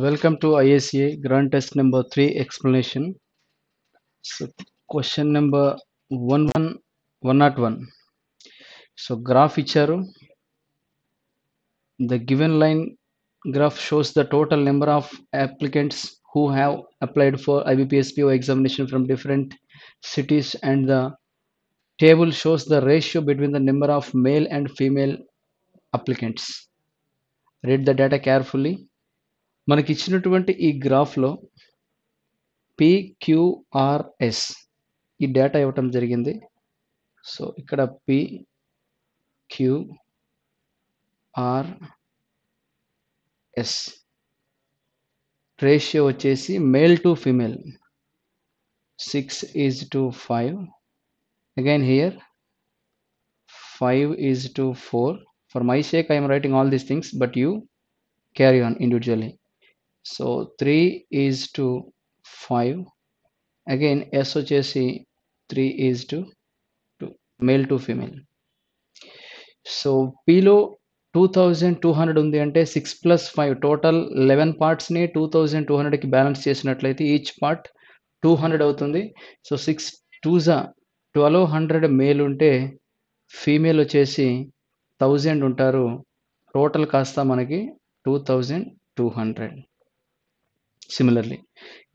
Welcome to ISA Grand Test number 3 explanation. So question number 101. So graph ఇచ్చారు. The given line graph shows the total number of applicants who have applied for IBPSPO examination from different cities, and the table shows the ratio between the number of male and female applicants. Read the data carefully. మనకి ఇచ్చినటువంటి ఈ గ్రాఫ్లో PQRS ఈ data ఇవ్వటం జరిగింది. So ఇక్కడ PQRS ratio వచ్చేసి male to female 6:5. Again here 5:4. For my sake I am writing all these things, but you carry on individually. So 3:5. Again S వచ్చేసి 3:2 మేల్ టు ఫీమేల్. సో Pలో 2200 ఉంది అంటే 6 + 5 total 11 పార్ట్స్ని 2200కి balance చేసినట్లయితే each part 200 అవుతుంది. So 6 2s 1200 male ఉంటే female వచ్చేసి 1000 ఉంటారు. Total కాస్త మనకి 2200. సిమిలర్లీ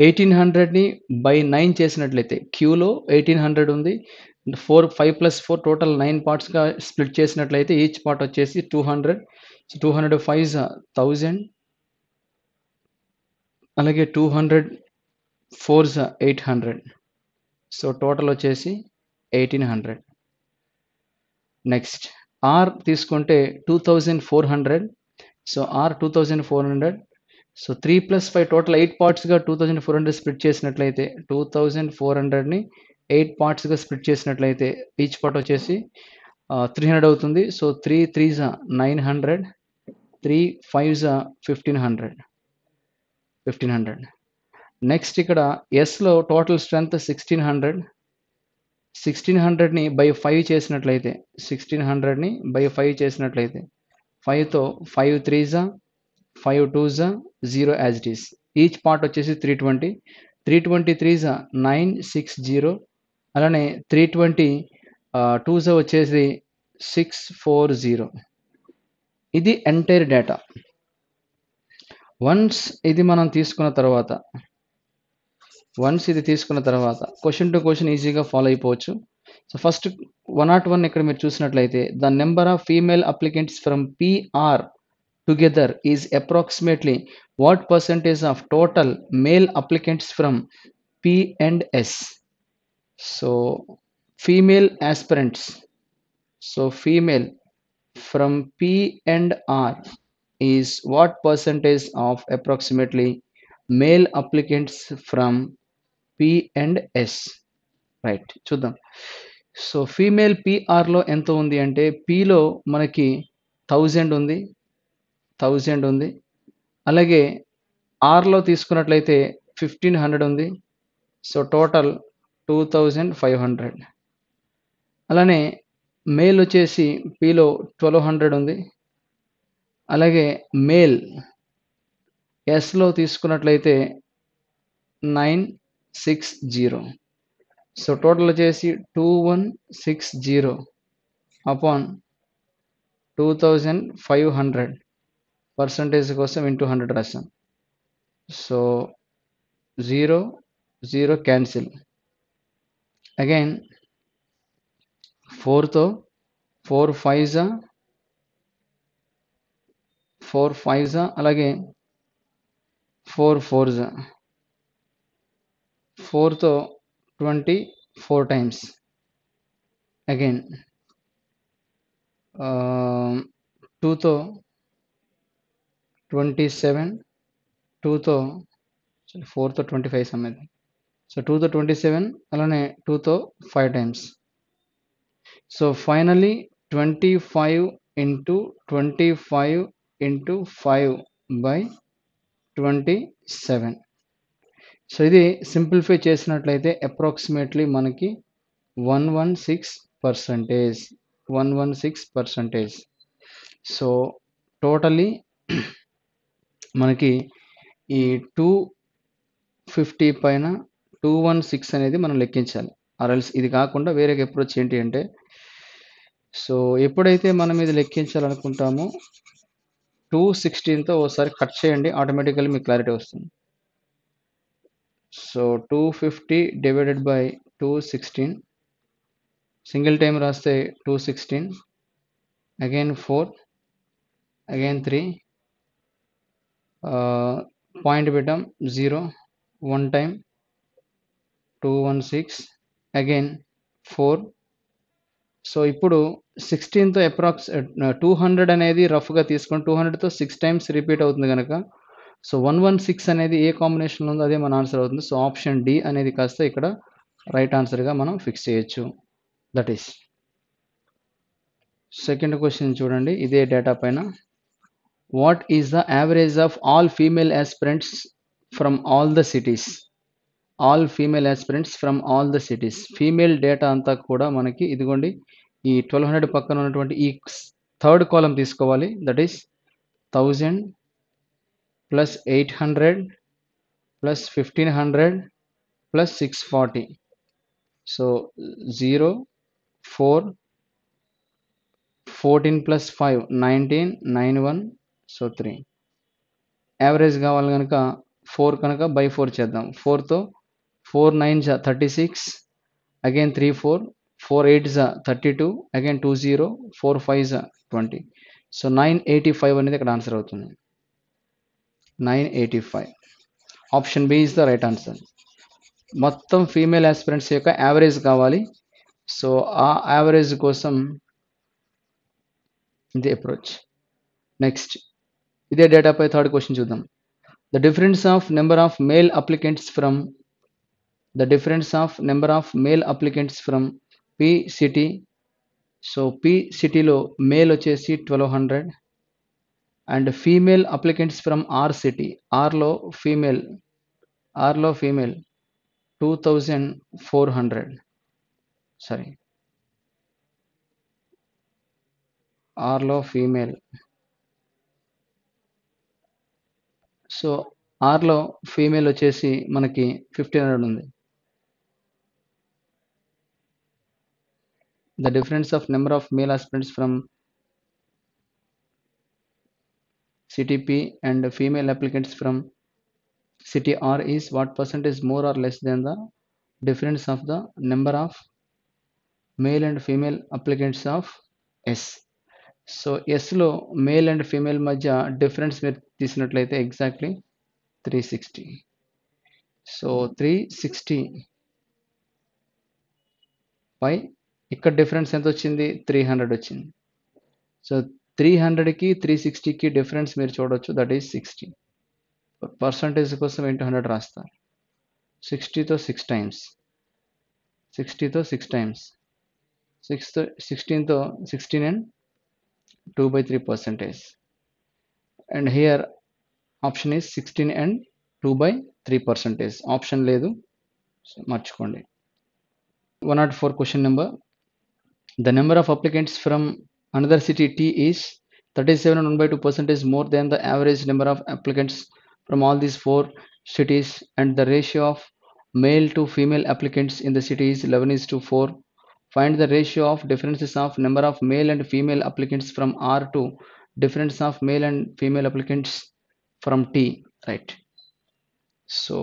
1800ని బై 9 చేసినట్లయితే క్యూలో 1800 ఉంది. 5 + 4 టోటల్ 9 పార్ట్స్గా స్ప్లిట్ చేసినట్లయితే ఈచ్ పార్ట్ వచ్చేసి 200. So 200 5s 1000. అలాగే 200 4s 800. సో టోటల్ వచ్చేసి 1800. నెక్స్ట్ ఆర్ తీసుకుంటే 2400. So are 2400. సో 3 + 5 టోటల్ 8 పార్ట్స్గా 2400 స్ప్లిట్ చేసినట్లయితే 2400ని 8 పార్ట్స్గా స్ప్లిట్ చేసినట్లయితే ఈచ్ పార్ట్ వచ్చేసి 300 అవుతుంది. So 3 3s 900. 3 5s 1500. నెక్స్ట్ ఇక్కడ ఎస్లో టోటల్ స్ట్రెంత్ 1600. 1600ని బై 5 చేసినట్లయితే 1600ని బై 5 చేసినట్లయితే 5తో 5 3s 5 2s 0 as it is. Each part వచ్చేసి 320. 323s 960. అలానే 320 2s వచ్చేసి 640. ఇది ఎంటైర్ డేటా. వన్స్ ఇది తీసుకున్న తర్వాత క్వశ్చన్ టు క్వశ్చన్ ఈజీగా ఫాలో అయిపోవచ్చు. సో ఫస్ట్ 101 ఇక్కడ మీరు చూసినట్లయితే the number of female applicants from PR together is approximately what percentage of total male applicants from P and S? So female aspirants, so female from P and R is what percentage of approximately male applicants from P and S? Right చూద్దాం. So female PRలో ఎంత ఉంది అంటే Pలో మనకి 1000 ఉంది. అలాగే ఆర్లో తీసుకున్నట్లయితే 1500 ఉంది. So total 2500. అలానే మేల్ వచ్చేసి Pలో 1200 ఉంది. అలాగే మేల్ ఎస్లో తీసుకున్నట్లయితే 960. సో టోటల్ వచ్చేసి 2160 అపాన్ 2500 పర్సంటేజ్ కోసం ఇంటూ 100 రాసాం. So 0 0 cancel. అగైన్ 4తో 4 5s అలాగే 4 4s 4తో 24 టైమ్స్. అగైన్ 2తో 27, 2తో 4తో 25 సమేది. సో 2తో 27 అలానే 2తో 5 times. So finally 25 into 25 into 5/27. So ఇది సింప్లిఫై చేసినట్లయితే అప్రాక్సిమేట్లీ మనకి 116%. సో టోటలీ మనకి ఈ 250 పైన 216 అనేది మనం లెక్కించాలి. ఆర్ఎల్స్ ఇది కాకుండా వేరే అప్రోచ్ ఏంటి అంటే, సో ఎప్పుడైతే మనం ఇది లెక్కించాలనుకుంటామో 216తో ఒకసారి కట్ చేయండి, ఆటోమేటికల్లీ మీకు క్లారిటీ వస్తుంది. So 250 divided by 216, single time రాస్తే 216, అగైన్ 4, అగైన్ 3, పాయింట్ పెట్టాం 0, 1 టైం 216, అగైన్ 4. సో ఇప్పుడు 16తో అప్రాక్స్ 200 అనేది రఫ్గా తీసుకొని 200తో 6 టైమ్స్ రిపీట్ అవుతుంది కనుక, సో 116 అనేది ఏ కాంబినేషన్లో ఉందో అదే మన ఆన్సర్ అవుతుంది. సో ఆప్షన్ డి అనేది కాస్త ఇక్కడ రైట్ ఆన్సర్గా మనం ఫిక్స్ చేయొచ్చు. దట్ ఈస్ సెకండ్ క్వశ్చన్ చూడండి, ఇదే డేటా పైన. What is the average of all female aspirants from all the cities? All female aspirants from all the cities. Female data అంతా కూడా మనకి ఇదిగోండి ఈ 1200 పక్కన ఉన్నటువంటి ఈ థర్డ్ కాలం తీసుకోవాలి. That is 1000 plus 800 plus 1500 plus 640. So 0, 4, 14 plus 5 19, 91, so 3. Average కావాలి కనుక 4 కనుక బై 4 చేద్దాం. 4తో 4 9 36, అగైన్ 3 4, 4 8 32, అగైన్ 2 0, 4 5 20. సో 985 అనేది ఇక్కడ ఆన్సర్ అవుతుంది. 985. Option B is the right answer. మొత్తం ఫీమేల్ ఆస్పిరెంట్స్ యొక్క యావరేజ్ కావాలి. సో ఆ యావరేజ్ కోసం ఇది అప్రోచ్. నెక్స్ట్ ఇదే డేటాపై థర్డ్ క్వశ్చన్ చూద్దాం. The difference of number of male applicants from P city. So P సిటీలో మేల్ వచ్చేసి 1200 and female applicants from R city. ఆర్లో ఫీమేల్ 2400. సారీ, ఆర్లో ఫీమేల్. సో ఆర్లో ఫీమేల్ వచ్చేసి మనకి 1500 ఉంది. The difference of number of male aspirants from city P and female applicants from city R is what percentage more or less than the difference of the number of male and female applicants of S. So ఎస్లో male and female మధ్య difference మీరు తీసినట్లయితే exactly 360. So 360 పై ఇక్కడ difference ఎంత వచ్చింది? 300 వచ్చింది. So 300కి 360కి difference మీరు చూడవచ్చు, దట్ ఈస్ 60. పర్సంటేజ్ కోసం 100 రాస్తారు. 60తో 6 టైమ్స్, 16తో 16 and 2/3%. And here option is 16 and 2/3%. Option లేదు, మర్చిపోండి. 104 question number. The number of applicants from another city T is 37 and 1/2% more than the average number of applicants from all these 4 cities, and the ratio of male to female applicants in the city is 11:4. Find the ratio of differences of number of male and female applicants from R to difference of male and female applicants from T. Right. So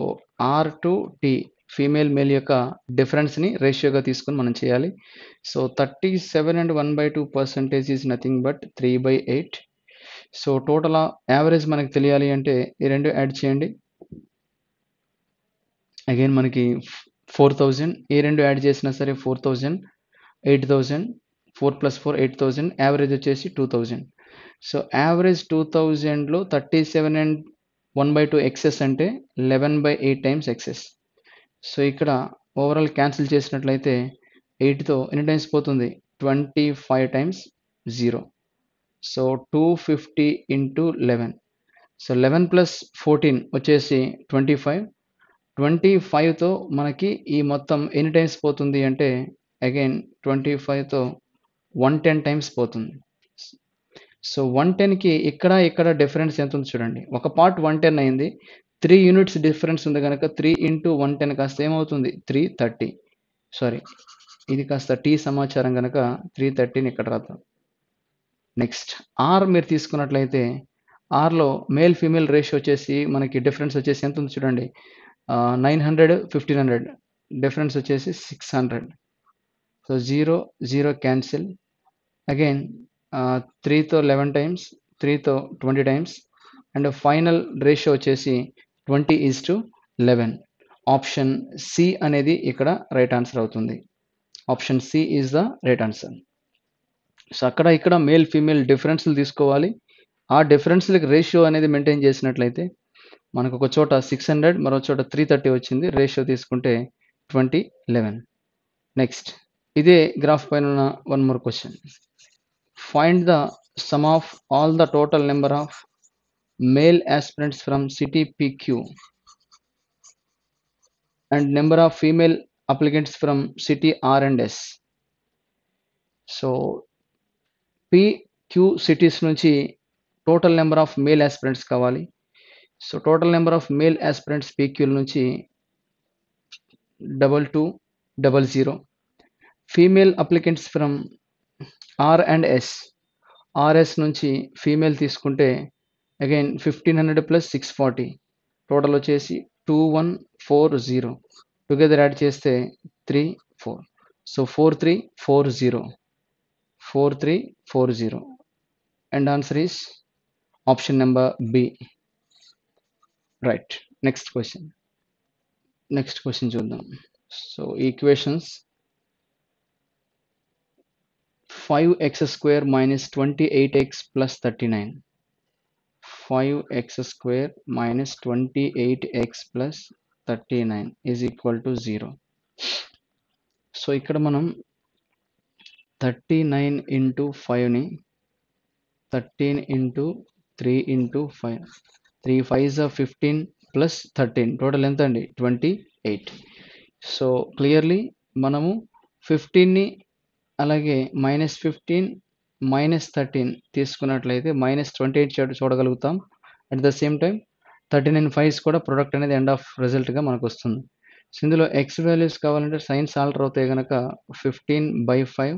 R to T female male యొక్క డిఫరెన్స్ని రేషియోగా తీసుకొని మనం చేయాలి. So 37 and 1/2% is nothing but 3/8. So total average మనకు తెలియాలి అంటే ఈ రెండు యాడ్ చేయండి. అగైన్ మనకి 4000, ఈ రెండు యాడ్ చేసినా సరే 4000, 8000, 4 + 4 8000, యావరేజ్ వచ్చేసి 2000. సో యావరేజ్ 2000లో 37 and 1/2 ఎక్సెస్ అంటే 11/8 టైమ్స్ ఎక్సెస్. సో ఇక్కడ ఓవరాల్ క్యాన్సిల్ చేసినట్లయితే 8తో ఎన్ని టైమ్స్ పోతుంది? 25 టైమ్స్ 0. సో 250 × 11. సో 11 + 14 వచ్చేసి 25. 25తో మనకి ఈ మొత్తం ఎన్ని టైమ్స్ పోతుంది అంటే అగైన్ 25తో 110 టైమ్స్ పోతుంది. సో 110కి ఇక్కడ డిఫరెన్స్ ఎంత ఉంది చూడండి. ఒక పార్ట్ 110 అయింది, 3 యూనిట్స్ డిఫరెన్స్ ఉంది కనుక 3 ఇంటూ 110 కాస్త ఏమవుతుంది 330. సారీ, ఇది కాస్త టీ సమాచారం కనుక 330ని ఇక్కడ రాద్దాం. నెక్స్ట్ ఆర్ మీరు తీసుకున్నట్లయితే ఆర్లో మేల్ ఫీమేల్ రేషియో వచ్చేసి మనకి డిఫరెన్స్ వచ్చేసి ఎంత ఉంది చూడండి, 900 1500 డిఫరెన్స్ వచ్చేసి 600. So 0 0 cancel. అగైన్ 3తో 11 టైమ్స్, 3తో 20 టైమ్స్, అండ్ ఫైనల్ రేషియో వచ్చేసి 20:11. ఆప్షన్ సి అనేది ఇక్కడ రైట్ ఆన్సర్ అవుతుంది. Option C is the right answer. So అక్కడ ఇక్కడ మేల్ ఫీమేల్ డిఫరెన్స్లు తీసుకోవాలి. ఆ డిఫరెన్స్లకి రేషియో అనేది మెయింటైన్ చేసినట్లయితే మనకు ఒక చోట 600 మరో చోట 330 వచ్చింది. రేషియో తీసుకుంటే 20:11. నెక్స్ట్ ఇదే గ్రాఫ్ పైన ఉన్న one more question. Find the sum of all the total number of male aspirants from city PQ and number of female applicants from city R and S. So PQ cities నుంచి total number of male aspirants కావాలి. So total number of male aspirants PQ నుంచి 2200. Female applicants from R and S, RS నుంచి female తీసుకుంటే again 1500 plus 640, total వచ్చేసి 2140. Together add చేస్తే 34. So 4340 and answer is option number B. Right. Next question చూద్దాం. So equations 5x² minus 28x plus 39. 5x² minus 28x plus 39 is equal to 0. So ఇక్కడ మనం 39 into 5ని 13 into 3 into 5, 3 5s 15 plus 13 total ఎంత అండి 28. So clearly మనము 15ని అలాగే -15 -13 తీసుకున్నట్లయితే -28 చూడగలుగుతాం. At the same time 39 5s కూడా ప్రొడక్ట్ అనేది ఎండ్ ఆఫ్ రిజల్ట్గా మనకు వస్తుంది. సో ఇందులో ఎక్స్ వాల్యూస్ కావాలంటే సైన్స్ ఆల్టర్ అవుతాయి కనుక 15/5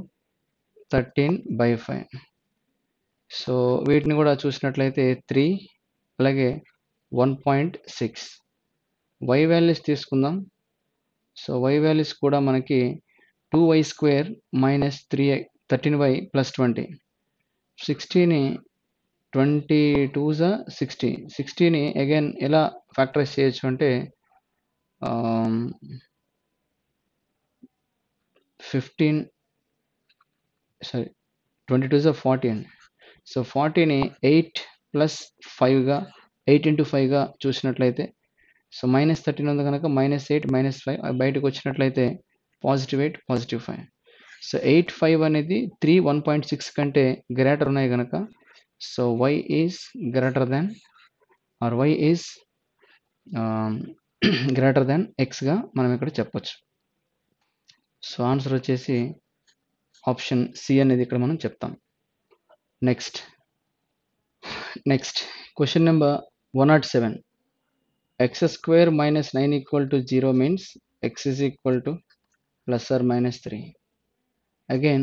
13/5. సో వీటిని కూడా చూసినట్లయితే 3 అలాగే 1.6. వై వాల్యూస్ తీసుకుందాం. సో వై వాల్యూస్ కూడా మనకి 2y² minus 13y plus 20. 60ని 22s 60. 60ని అగైన్ ఎలా ఫ్యాక్టరైజ్ చేయొచ్చు అంటే 22s 40 అండి. సో 40ని 8 ప్లస్ 5గా 8 into 5గా చూసినట్లయితే సో -13 ఉంది కనుక -8 -5 బయటకు వచ్చినట్లయితే +8 +5. సో 8 5 అనేది 3 1.6 కంటే గ్రేటర్ ఉన్నాయి కనుక so y is greater than or y is greater than ఎక్స్గా మనం ఇక్కడ చెప్పొచ్చు. సో ఆన్సర్ వచ్చేసి ఆప్షన్ సి అనేది ఇక్కడ మనం చెప్తాం. Next question number 107. x² minus 9 equal to 0 means x is equal to plus or minus 3. Again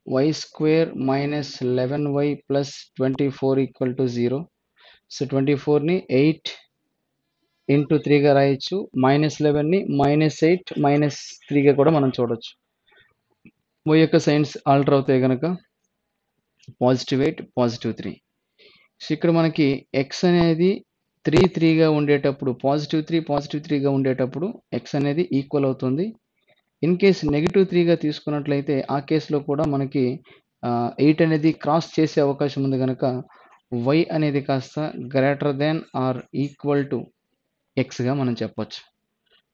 y² minus 11y plus 24 equal to 0. So 24ని 8 into 3గా రాయొచ్చు. -11ని -8 -3గా కూడా మనం చూడొచ్చు. y యొక్క సైన్స్ ఆల్టర్ అవుతాయి కనుక +8 +3. సో ఇక్కడ మనకి x అనేది 3 3గా ఉండేటప్పుడు +3 ఉండేటప్పుడు x అనేది ఈక్వల్ అవుతుంది. ఇన్ కేస్ -3గా తీసుకున్నట్లయితే ఆ కేసులో కూడా మనకి 8 అనేది క్రాస్ చేసే అవకాశం ఉంది కనుక y అనేది కాస్త greater than or equal to ఎక్స్గా మనం చెప్పొచ్చు.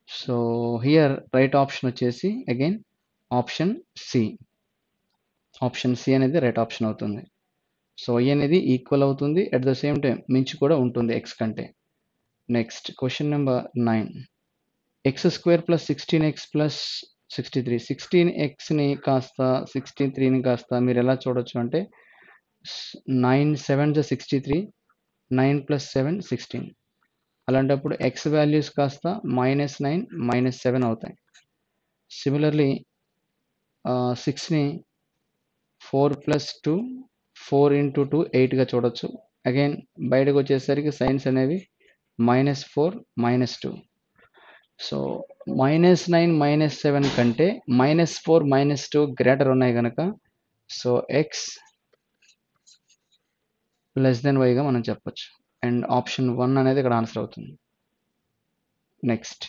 సో హియర్ రైట్ ఆప్షన్ వచ్చేసి again option C. Option C అనేది రైట్ ఆప్షన్ అవుతుంది. సో y అనేది ఈక్వల్ అవుతుంది, అట్ ద సేమ్ టైం మించి కూడా ఉంటుంది x కంటే. Next question number 9. x² plus 16x plus 63. 16xని కాస్త 63ని కాస్త మీరు ఎలా చూడొచ్చు అంటే 9 7s 63, 9 plus 7 16. అలాంటప్పుడు ఎక్స్ వాల్యూస్ కాస్త -9 -7 అవుతాయి. సిమిలర్లీ 6ని 4 + 2 4 × 2 8గా చూడొచ్చు. అగైన్ బయటకు వచ్చేసరికి సైన్స్ అనేవి -4 -2. సో -9 -7 కంటే -4 -2 గ్రేటర్ ఉన్నాయి కనుక సో ఎక్స్ y గా మనం చెప్పొచ్చు. అండ్ ఆప్షన్ 1 అనేది ఇక్కడ ఆన్సర్ అవుతుంది. Next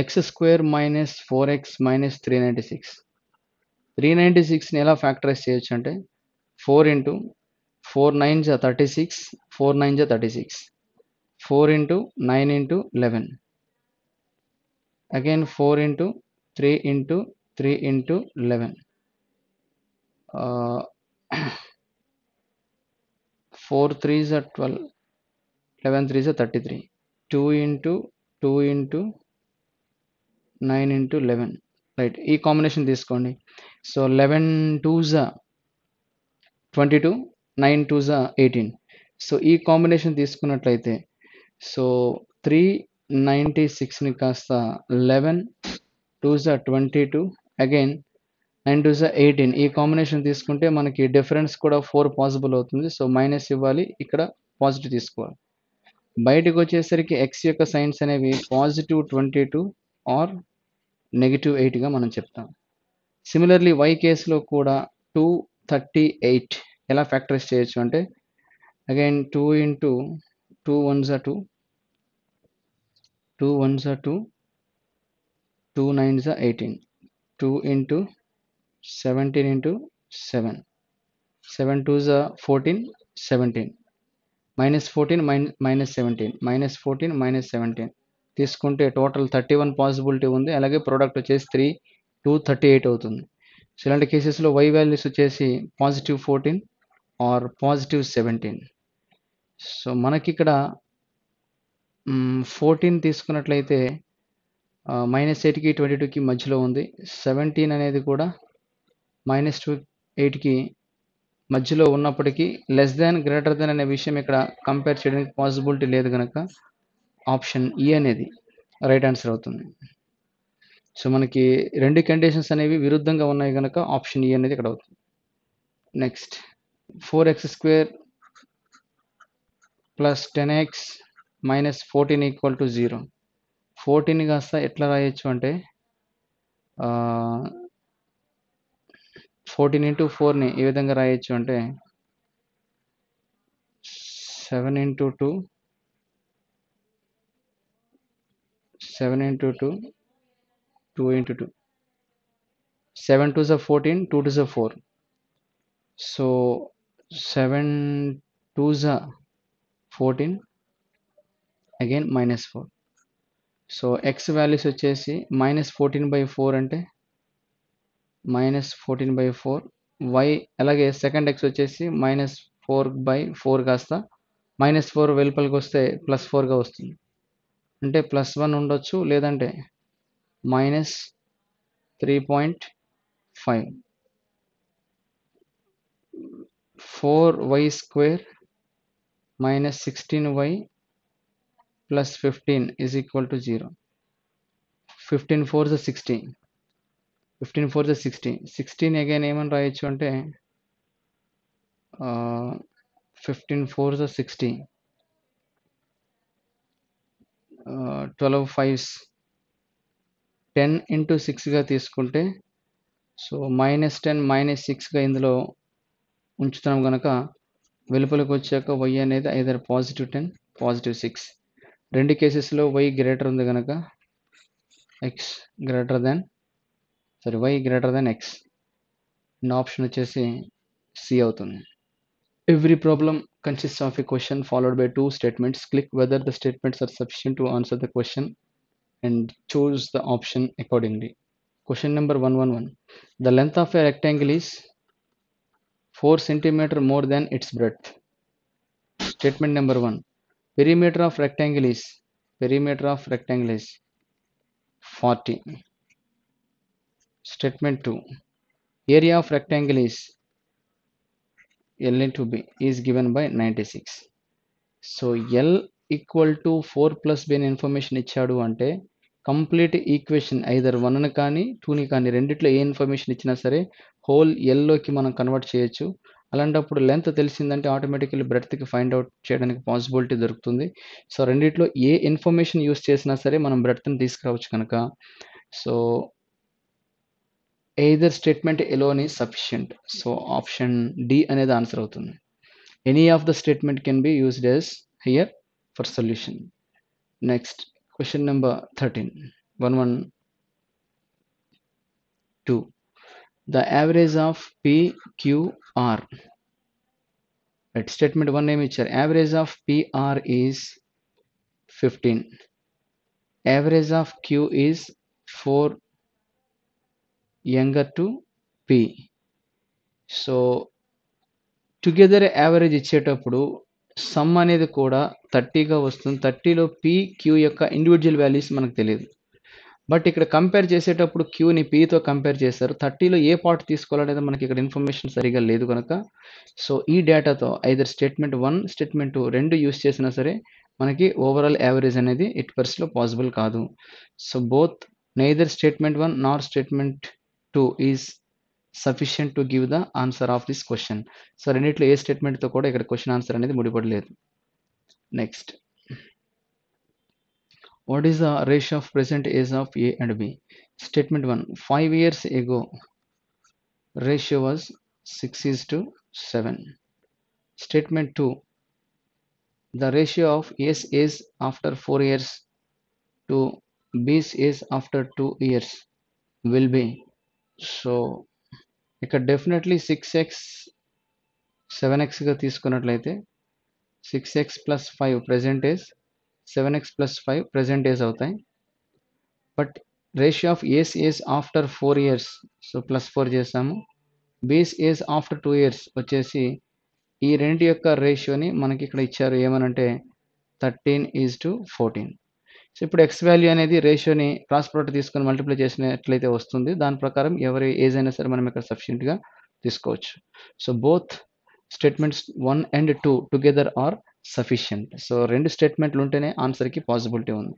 x² - 4x - 396. 396ని ఎలా ఫ్యాక్టరైజ్ చేయొచ్చు అంటే 4 × 4 9s are 36, 4 9s are 36, 4 × 9 × 11, again 4 × 3 × 3 × 11, 4 3s are 12, 11 3s are 33, 2 × 2 × 9 × 11, right. ఈ కాంబినేషన్ తీసుకోండి. So 11 2s are 22, 9 2s are 18. So ఈ కాంబినేషన్ తీసుకున్నట్లయితే సో 396ని కాస్త 11 2s are 22, again 9 2s are 18. ఈ కాంబినేషన్ తీసుకుంటే మనకి డిఫరెన్స్ కూడా 4 పాసిబుల్ అవుతుంది. సో మైనస్ ఇవ్వాలి, ఇక్కడ పాజిటివ్ తీసుకోవాలి. బయటకు వచ్చేసరికి ఎక్స్ యొక్క సైన్స్ అనేవి +22 ఆర్ -8గా మనం చెప్తాం. సిమిలర్లీ వై కేసులో కూడా 238 ఎలా ఫ్యాక్టరైజ్ చేయొచ్చు అంటే again 2 × 2 1s are 2, 2 1s are 2, 2 9s are 18, 2 × 17 × 7, 7 2s are 14, 17, -14 -17, -14 -17 తీసుకుంటే టోటల్ 31 పాసిబిలిటీ ఉంది. అలాగే ప్రోడక్ట్ వచ్చేసి 238 అవుతుంది. సో ఇలాంటి కేసెస్లో వై వాల్యూస్ వచ్చేసి +14 ఆర్ +17. సో మనకి ఇక్కడ 14 తీసుకున్నట్లయితే -8కి 22కి మధ్యలో ఉంది. 17 అనేది కూడా -8కి మధ్యలో ఉన్నప్పటికీ లెస్ దాన్ గ్రేటర్ దాన్ అనే విషయం ఇక్కడ కంపేర్ చేయడానికి పాసిబిలిటీ లేదు కనుక ఆప్షన్ ఈ అనేది రైట్ ఆన్సర్ అవుతుంది. సో మనకి రెండు కండిషన్స్ అనేవి విరుద్ధంగా ఉన్నాయి కనుక ఆప్షన్ ఈ అనేది ఇక్కడ అవుతుంది. Next 4x² + 10x - 14 = 0. 14 కాస్త ఎట్లా రాయొచ్చు అంటే 14 × 4ని ఏ విధంగా రాయొచ్చు అంటే 7 × 2, 7 × 2, 2 × 2, 7 2s are 14, 2 2s are 4. So 7 2s are 14, again -4. So X values వచ్చేసి -14/4 అంటే -14/4, వై అలాగే సెకండ్ ఎక్స్ వచ్చేసి -4/4 కాస్త -4 వెలుపలికి వస్తే +4గా వస్తుంది. అంటే +1 ఉండొచ్చు, లేదంటే -3.5. 4y² - 16y + 15 = 0. 15 4s are 60, 15 4s are 60. 16 again ఏమని రాయొచ్చు అంటే 15 4s are 60, 12 5s 10 × 6గా తీసుకుంటే సో -10 -6గా ఇందులో ఉంచుతాం కనుక వెలుపలికి వచ్చాక y అనేది ఐదర్ +10 +6. రెండు కేసెస్లో y గ్రేటర్ ఉంది కనుక y greater than x. And option వచ్చేసి సి అవుతుంది. Every problem consists of a question followed by two statements. Click whether the statements are sufficient to answer the question and choose the option accordingly. Question number 111. The length of a rectangle is 4 cm more than its breadth. Statement number 1. Perimeter of rectangle is 40. Statement 2. Area of rectangle is L into B is given by 96. So L equal to 4+b అనే information ఇచ్చాడు అంటే complete equation either 1ని కానీ 2ని కానీ రెండిట్లో ఏ information ఇచ్చినా సరే హోల్ ఎల్లోకి మనం కన్వర్ట్ చేయొచ్చు. అలాంటప్పుడు లెంత్ తెలిసిందంటే ఆటోమేటికల్లీ బ్రెడ్త్‌కి ఫైండ్ ఔట్ చేయడానికి పాసిబిలిటీ దొరుకుతుంది. సో, రెండిట్లో ఏ ఇన్ఫర్మేషన్ యూజ్ చేసినా సరే మనం బ్రెడ్త్‌ని తీసుకురావచ్చు కనుక so, either statement alone is sufficient. So, option D అనేది ఆన్సర్ అవుతుంది. Any of the statement can be used as here for solution. Next question number 13. 112. The average of PQR. Right, statement 1 name ఇచ్చారు. Average of PR is 15. Average of Q is 4 younger to P. So together average ఇచ్చేటప్పుడు some అనేది కూడా 30గా వస్తుంది. 30లో P Q యొక్క individual values మనకు తెలియదు. But ఇక్కడ compare చేసేటప్పుడు క్యూని పీతో కంపేర్ చేశారు. 30లో ఏ పార్ట్ తీసుకోవాలనేది మనకి ఇక్కడ ఇన్ఫర్మేషన్ సరిగా లేదు కనుక సో ఈ డేటాతో ఐదర్ స్టేట్మెంట్ 1, స్టేట్మెంట్ 2 రెండు యూస్ చేసినా సరే మనకి ఓవరాల్ యావరేజ్ అనేది ఎట్టి పరిస్థితిలో పాసిబుల్ కాదు. So both neither statement 1 nor statement 2 is sufficient to give the answer of this question. So రెండిట్లో ఏ స్టేట్మెంట్తో కూడా ఇక్కడ క్వశ్చన్ ఆన్సర్ అనేది ముడిపడలేదు. Next, what is the ratio of present age of A and B? Statement 1, 5 years ago ratio was 6:7. Statement 2, the ratio of A's age after 4 years to B's age after 2 years will be. So ఇక్కడ definitely 6x 7xగా తీసుకున్నట్లయితే 6x + 5 present age, 7x + 5 present age అవుతాయి. But ratio of A's age after 4 years so +4 చేసాము. బీస్ age after 2 years వచ్చేసి ఈ రెండు యొక్క రేషియోని మనకి ఇక్కడ ఇచ్చారు ఏమనంటే 13:14. సో ఇప్పుడు ఎక్స్ వాల్యూ అనేది రేషియోని క్రాస్ ప్రోడక్ట్ తీసుకొని మల్టిప్లై చేసినట్లయితే వస్తుంది. దాని ప్రకారం ఎవరి ఏజ్ అయినా సరే మనం ఇక్కడ సఫిషియెంట్గా తీసుకోవచ్చు. So both statements 1 and 2 together are sufficient. So రెండు స్టేట్మెంట్లు ఉంటేనే ఆన్సర్కి పాసిబిలిటీ ఉంది.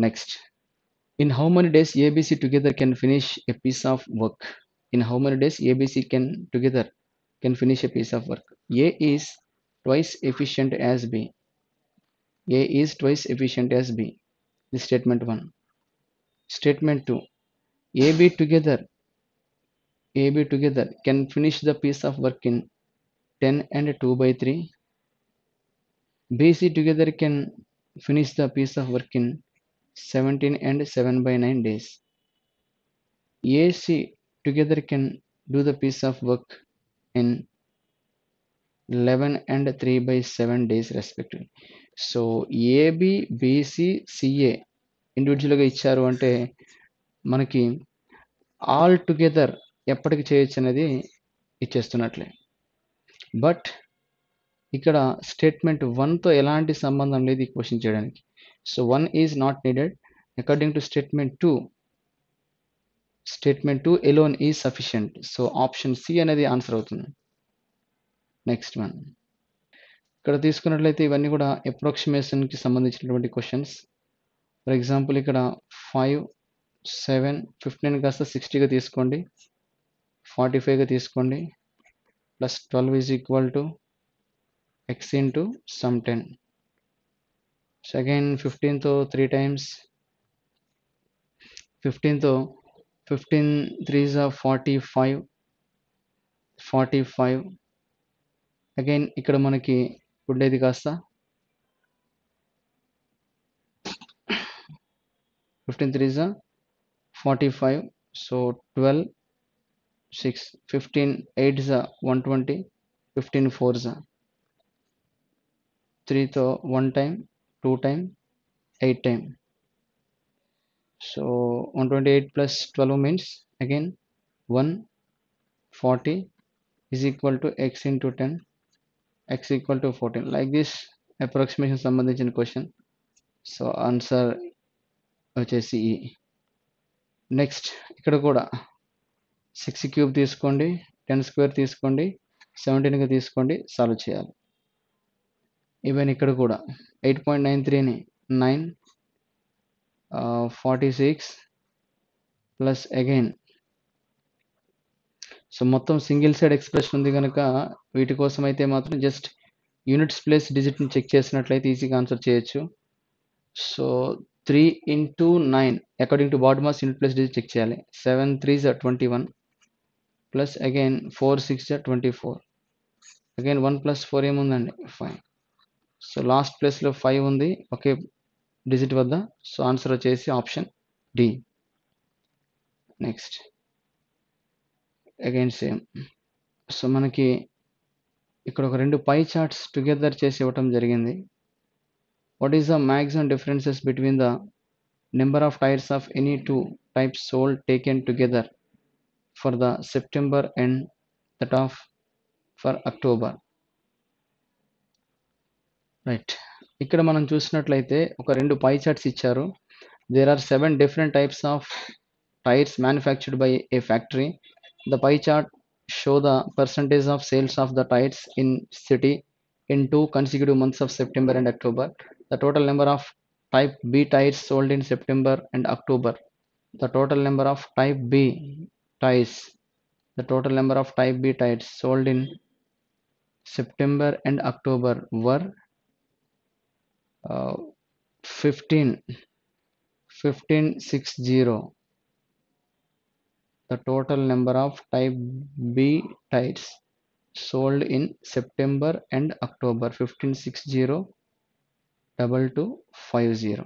Next, in how many days ABC together can finish a piece of work? In how many days ABC can finish a piece of work? A is twice efficient as B. A is twice efficient as B. This statement 1. Statement 2. AB together can finish the piece of work in 10 and 2/3. BC together can finish the piece of work in 17 and 7/9 days. AC together can do the piece of work in 11 and 3/7 days respectively. So AB BC CA ఇండివిజువల్గా ఇచ్చారు అంటే మనకి all together ఎప్పటికి చేయొచ్చు అనేది ఇచ్చేస్తున్నట్లే. But ఇక్కడ statement 1తో ఎలాంటి సంబంధం లేదు ఈ క్వశ్చన్ చేయడానికి. So 1 is not needed. According to statement 2 alone is sufficient. So option C అనేది ఆన్సర్ అవుతుంది. నెక్స్ట్ వన్, ఇక్కడ తీసుకున్నట్లయితే ఇవన్నీ కూడా అప్రాక్సిమేషన్కి సంబంధించినటువంటి క్వశ్చన్స్. ఫర్ ఎగ్జాంపుల్ ఇక్కడ 5, 7, 15 కాస్త 60గా తీసుకోండి, 45గా తీసుకోండి, +12 is equal to x into sum 10. So again 15తో 3 టైమ్స్, 15తో 15 3s are 45. అగైన్ ఇక్కడ మనకి ఉండేది కాస్త 15 3s are 45. సో 12 6, 15 8s are 120, 15 4s are 3తో 1 time, 2 time, 8 time. So 128 plus 12 means again 140 is equal to x into 10, x equal to 14. Like this approximation సంబంధించిన question. So answer వచ్చేసి ఈ. నెక్స్ట్ ఇక్కడ కూడా 6³ తీసుకోండి, 10² తీసుకోండి, 17గా తీసుకోండి, సాల్వ్ చేయాలి. ఈవెన్ ఇక్కడ కూడా 8.93ని 9 46 ప్లస్ అగైన్. సో మొత్తం సింగిల్ సైడ్ ఎక్స్ప్రెషన్ ఉంది కనుక వీటి కోసం అయితే మాత్రం జస్ట్ యూనిట్స్ ప్లేస్ డిజిట్ని చెక్ చేసినట్లయితే ఈజీగా ఆన్సర్ చేయొచ్చు. So 3 into 9 according to BODMAS unit place digit check చేయాలి. 7 3s are 21 plus again 4 6s are 24 again 1 plus 4 ఏముందండి 5. సో లాస్ట్ ప్లేస్లో 5 ఉంది ఒకే డిజిట్ వద్ద. సో ఆన్సర్ వచ్చేసి option D. Next again same. So మనకి ఇక్కడ ఒక 2 పై చార్ట్స్ టుగెదర్ చేసి ఇవ్వటం జరిగింది. What is the maximum differences between the number of tyres of any two types sold taken together for the September and that of for October. Right, ఇక్కడ మనం చూసినట్లయితే ఒక 2 పై చార్ట్స్ ఇచ్చారు. There are 7 different types of tires manufactured by a factory. The pie chart show the percentage of sales of the tires in city in 2 consecutive months of September and October. The total number of type B tires sold in September and October. The total number of type B tires. The total number of type B tires sold in September and October were 1560. The total number of type B tires sold in September and October 15602250.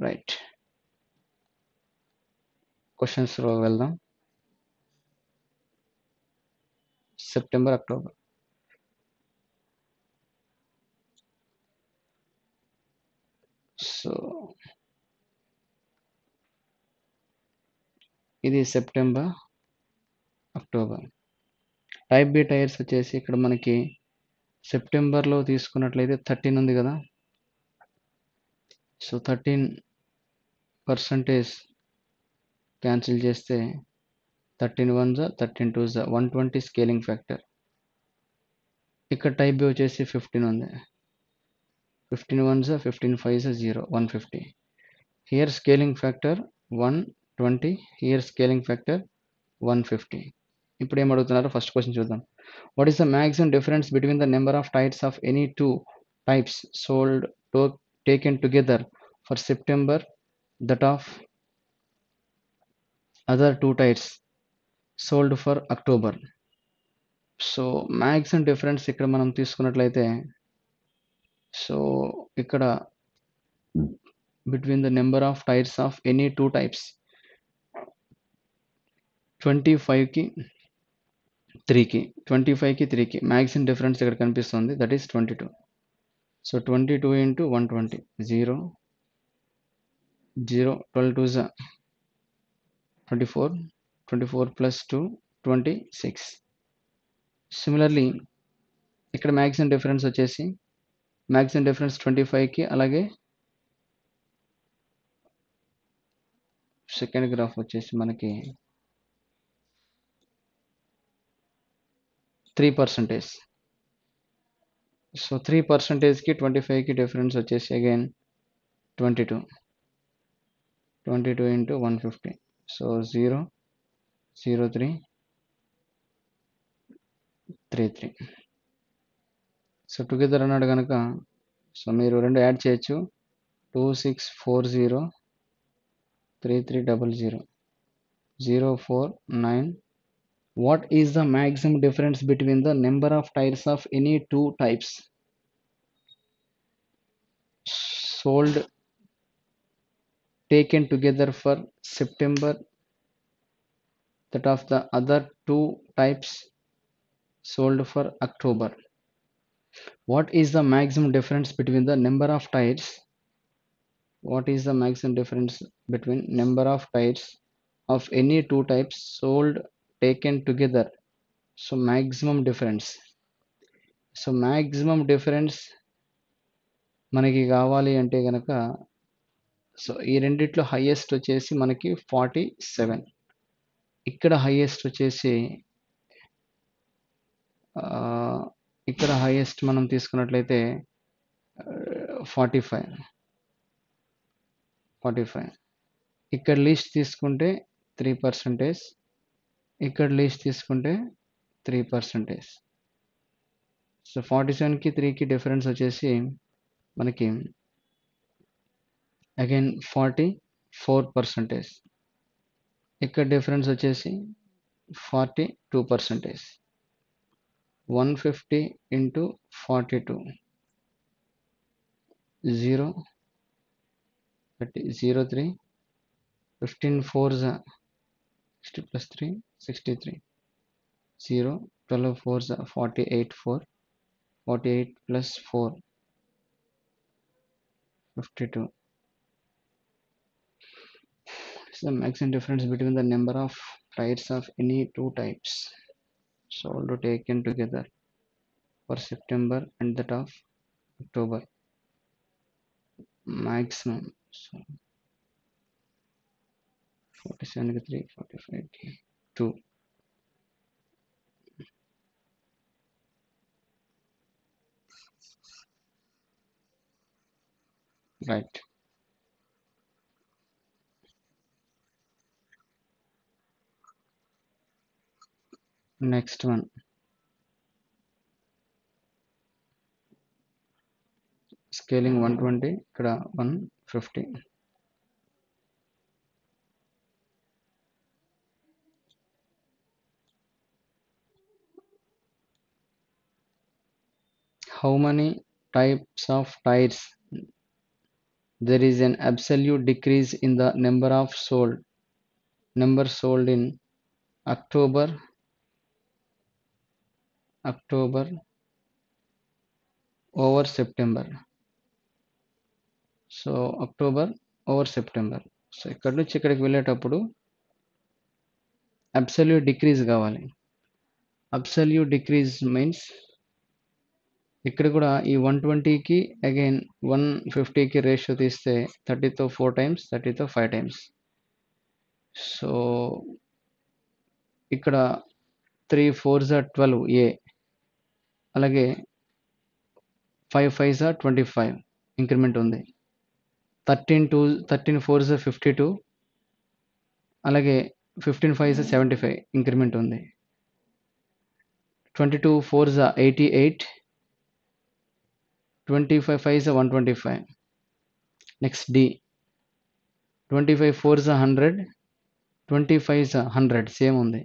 Right. Questions లో వెళ్దాం. September, October. So ఇది September, October. Type B tires వచ్చేసి ఇక్కడ మనకి సెప్టెంబర్లో తీసుకున్నట్లయితే 13 ఉంది కదా. సో 13% క్యాన్సిల్ చేస్తే 13 1s 13 2s 120 స్కేలింగ్ ఫ్యాక్టర్. ఇక్కడ టైప్ బి వచ్చేసి 15 ఉంది. 15 1s 15 5s 0 150. Here scaling factor 120, here scaling factor 150. ఇప్పుడు ఏం అడుగుతున్నారు, ఫస్ట్ క్వశ్చన్ చూద్దాం. What is the maximum difference between the number of tyres of any two types sold taken together for September that of other two tyres sold for October. So maximum difference ఇక్కడ మనం తీసుకున్నట్లయితే so ఇక్కడ between the number of tyres of any two types 25కి 3కి 25కి 3కి maximum difference ఇక్కడ కనిపిస్తుంది, that is 22. So 22 into 120 0 0 12 2s 24 24 plus 2 26. Similarly ఇక్కడ మ్యాక్సిమం డిఫరెన్స్ వచ్చేసి మ్యాక్సిమం డిఫరెన్స్ 25కి, అలాగే సెకండ్ గ్రాఫ్ వచ్చేసి మనకి 3%. సో 3%కి 25కి డిఫరెన్స్ వచ్చేసి again 22 22 into 150. So 0 0 3 3 3. So together అన్నాడు కనుక సో మీరు 2 యాడ్ చేయొచ్చు. 2640 3300 049. What is the maximum difference between the number of tires of any two types sold taken together for September that of the other two types sold for October? What is the maximum difference between the number of tires? What is the maximum difference between number of tires of any two types sold taken together? So maximum difference. So maximum difference మనకి కావాలి అంటే కనుక so ఈ రెండిట్లో highest వచ్చేసి మనకి 47. ఇక్కడ highest వచ్చేసి ఇక్కడ హైయెస్ట్ మనం తీసుకున్నట్లయితే 45 ఇక్కడ లీస్ట్ తీసుకుంటే 3%, ఇక్కడ లీస్ట్ తీసుకుంటే 3%. సో 47కి 3కి డిఫరెన్స్ వచ్చేసి మనకి అగైన్ 44%. ఇక్కడ డిఫరెన్స్ వచ్చేసి 42%. 150 into 42 0 03 15 4s 60 plus 3 63 0 12 4s 48 4 48 plus 4 52. What is the maximum difference between the number of tires of any two types sold or taken together for September and that of October? Maximum. So 47 3 45 2. Right. Next one. Scaling 120, ఇక్కడ 150. How many types of tires? There is an absolute decrease in the number sold in October over September. So October over September. So ఇక్కడ నుంచి ఇక్కడికి వెళ్ళేటప్పుడు absolute decrease కావాలి. Absolute decrease means ఇక్కడ కూడా ఈ 120కి again 150కి ratio తీస్తే 30తో 4 times, 30తో 5 times. సో ఇక్కడ 3 4s 12 ఏ, అలాగే 5 5s 25 ఇంక్రిమెంట్ ఉంది. 13 4s 52, అలాగే 15 5s 75 ఇంక్రిమెంట్ ఉంది. 22 4s 88, 25 5s 125. Next D 25 4s 100, 25s 100 same ఉంది.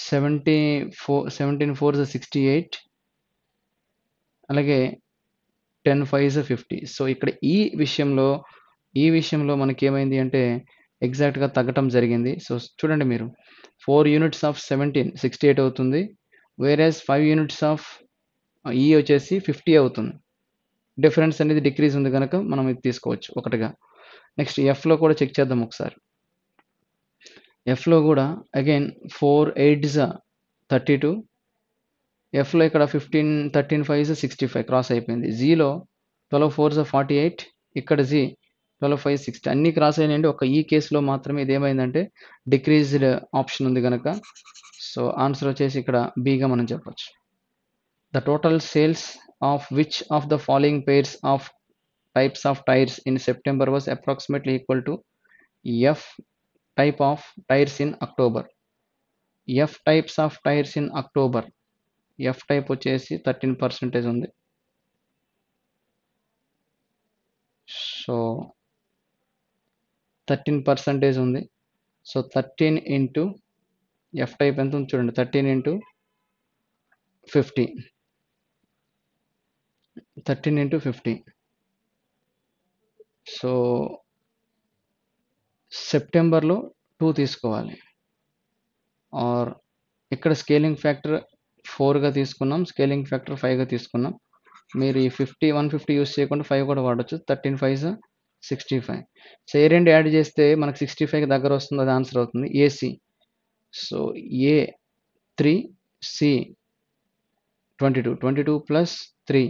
17 4s 68, అలాగే 10 5s 50. సో ఇక్కడ ఈ విషయంలో మనకి ఏమైంది అంటే ఎగ్జాక్ట్గా తగ్గటం జరిగింది. సో చూడండి మీరు 4 units ఆఫ్ 17 68 అవుతుంది, వేరేస్ 5 units ఆఫ్ ఈ వచ్చేసి 50 అవుతుంది. డిఫరెన్స్ అనేది డిక్రీజ్ ఉంది కనుక మనం ఇది తీసుకోవచ్చు ఒకటిగా. నెక్స్ట్ ఎఫ్లో కూడా చెక్ చేద్దాం ఒకసారి. ఎఫ్లో కూడా అగైన్ 4 8s 32, ఎఫ్లో ఇక్కడ 13 5s 65 క్రాస్ అయిపోయింది. జీలో 12 4s 48, ఇక్కడ జీ 12 5 60 అన్ని క్రాస్ అయినాయండి. ఒక ఈ కేసులో మాత్రమే ఇది ఏమైందంటే డిక్రీజ్డ్ ఆప్షన్ ఉంది కనుక సో ఆన్సర్ వచ్చేసి ఇక్కడ బీగా మనం చెప్పొచ్చు. The total sales of which of the following pairs of types of tires in September was approximately equal to F type of tires in October. F types of tires in October. F type వచ్చేసి 13% ఉంది. So 13% ఉంది. So 13 into F type ఎంత ఉంది చూడండి, 13 into 50. 13 into 50. So సెప్టెంబర్లో 2 తీసుకోవాలి. Are ఇక్కడ scaling factor 4గా తీసుకున్నాం, స్కేలింగ్ ఫ్యాక్టర్ 5గా తీసుకున్నాం. మీరు ఈ 150 యూస్ చేయకుండా 5 కూడా వాడచ్చు. 13 5s 65. సో ఏ రెండు యాడ్ చేస్తే మనకు 65కి దగ్గర వస్తుంది, అది ఆన్సర్ అవుతుంది AC. So A 3, C 22, 22 plus 3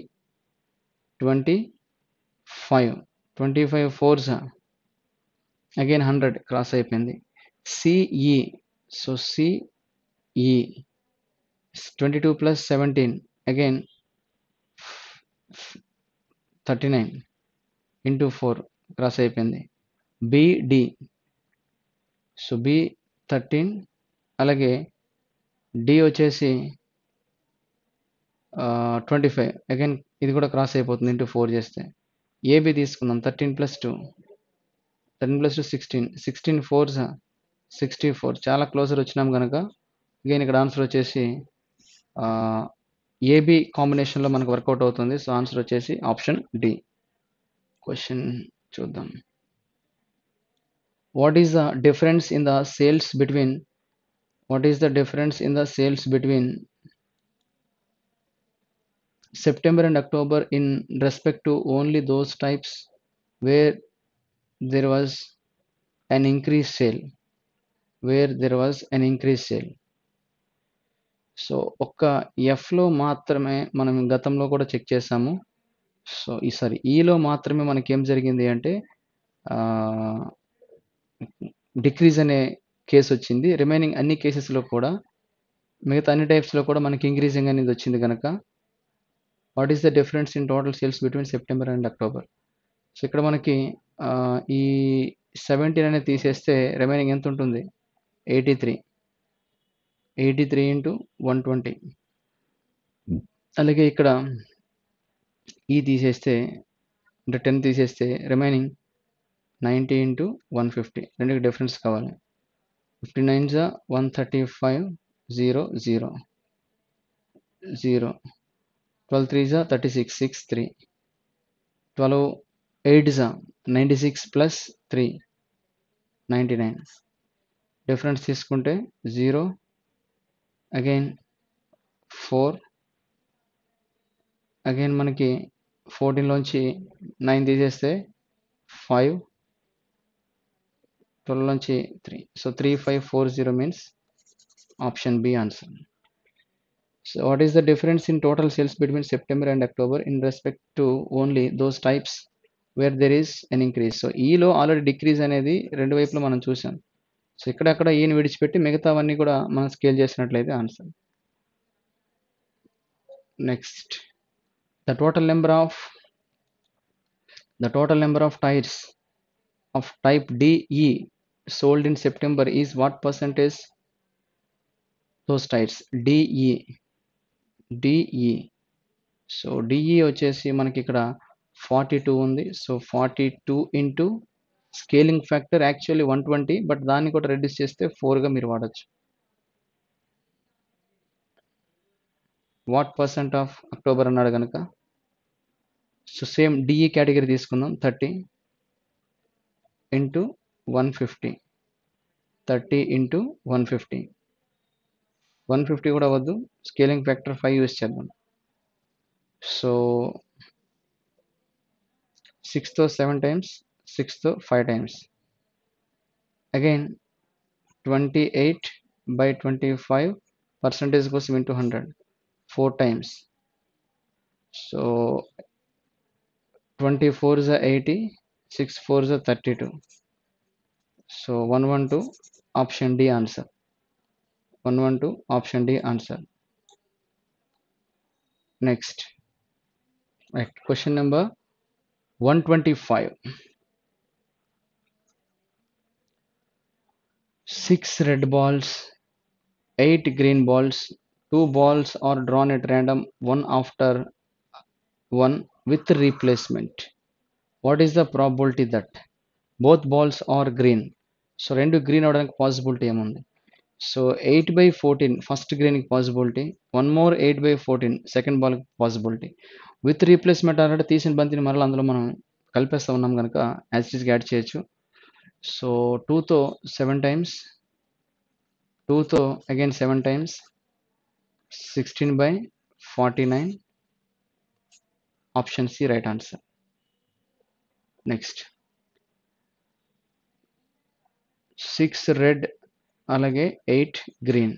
25, 25 4s అగైన్ 100 క్రాస్ అయిపోయింది. CE, so CE 22 plus 17 again 39 into 4 cross అయిపోయింది. బిడి, సో బి 13, అలాగే డి వచ్చేసి 25, అగైన్ ఇది కూడా క్రాస్ అయిపోతుంది ఇంటూ 4 చేస్తే. ఏబి తీసుకుందాం, 13 + 2, 13 + 2 16, 16 4 64, చాలా క్లోజర్ వచ్చినాం కనుక అగైన్ ఇక్కడ ఆన్సర్ వచ్చేసి ఏబి కాంబినేషన్లో మనకు వర్కౌట్ అవుతుంది. సో ఆన్సర్ వచ్చేసి ఆప్షన్ డి. క్వశ్చన్ చూద్దాం. What is the difference in the sales between September and October in respect to only those types where there was an increased sale? So ఒక్క ఎఫ్లో మాత్రమే మనం గతంలో కూడా చెక్ చేసాము. So ఈసారి ఈలో మాత్రమే మనకేం జరిగింది అంటే డిక్రీజ్ అనే కేసు వచ్చింది. రిమైనింగ్ అన్ని కేసెస్లో కూడా, మిగతా అన్ని టైప్స్లో కూడా మనకి ఇంక్రీజింగ్ అనేది వచ్చింది కనుక what is the difference in total sales between September and October? So ఇక్కడ మనకి ఈ 17 అనేది తీసేస్తే రిమైనింగ్ ఎంత ఉంటుంది? 83 ఇంటూ 120. అలాగే ఇక్కడ ఈ తీసేస్తే అంటే 10 తీసేస్తే రిమైనింగ్ 90 ఇంటూ 150. రెండుకి డిఫరెన్స్ కావాలి. 59 135 0 0 0, 12 3 36 6 3, 12 8 96 + 3 99. డిఫరెన్స్ తీసుకుంటే 0, అగైన్ 4, అగైన్ మనకి 14లోంచి 9 తీసేస్తే 5, 12లోంచి 3, so 3540 means option B answer. So what is the difference in total sales between September and October in respect to only those types where there is an increase? So ఈలో already decrease అనేది రెండు వైపులో మనం చూసాం. So ఇక్కడక్కడ ఈని విడిచిపెట్టి మిగతావన్నీ కూడా మనం scale చేసినట్లయితే answer. Next, the total number of tires of type DE sold in September is what percentage? Those tires DE. So DE వచ్చేసి మనకి ఇక్కడ 42 ఉంది. So 42 into scaling factor actually 120, but దాన్ని కూడా రెడ్యూస్ చేస్తే 4గా మీరు వాడచ్చు. వాట్ పర్సెంట్ ఆఫ్ అక్టోబర్ అన్నాడు కనుక సో సేమ్ డిఈ కేటగిరీ తీసుకుందాం. 30 ఇంటూ 150, 30 ఇంటూ 150. 150 కూడా వద్దు, స్కేలింగ్ ఫ్యాక్టర్ 5 యూస్ చేద్దాం. సో 6తో 7 టైమ్స్, 6తో 5 టైమ్స్, అగైన్ 28/25 పర్సంటేజ్ కోసం into 100 4 times. So 24 80, 6 4 32. So 112 option D answer. 112 option D answer. Next, right, question number 125. 6 red balls, 8 green balls, 2 balls are drawn at random, one after one with replacement. What is the probability that both balls are green? So రెండు green అవడానికి possibility ఏముంది? So 8/14 first గ్రీన్కి possibility, 1 more 8/14 second బాల్కి possibility. With replacement అంటే తీసిన బంతిని మరలా అందులో మనం కలిపేస్తూ ఉన్నాం కనుక యాజ్ ఇట్ ఈస్గా యాడ్ చేయొచ్చు. సో 2తో 7 టైమ్స్, 2తో again 7 times, 16/49 option C right answer. Next, 6 red అలాగే 8 green.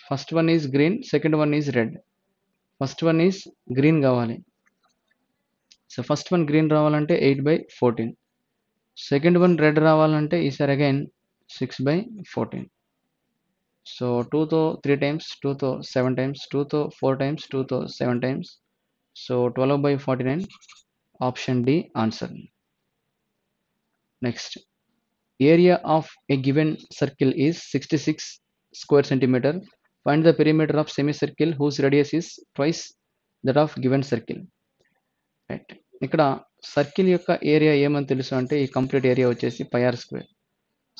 First one is green, second one is red. First one is green కావాలి. సో ఫస్ట్ వన్ గ్రీన్ రావాలంటే 8/14, సెకండ్ వన్ రెడ్ రావాలంటే ఈసారి again 6/14. So 2తో 3 times, 2తో 7 times, 2తో 4 times, 2తో 7 times, so 12/49 option D answer. Next, area of a given circle is 66 square centimeter. Find the perimeter of semicircle whose radius is twice that of given circle. Right. ఇక్కడ circle యొక్క area ఏమని తెలుసు అంటే ఈ complete area వచ్చేసి pi R square.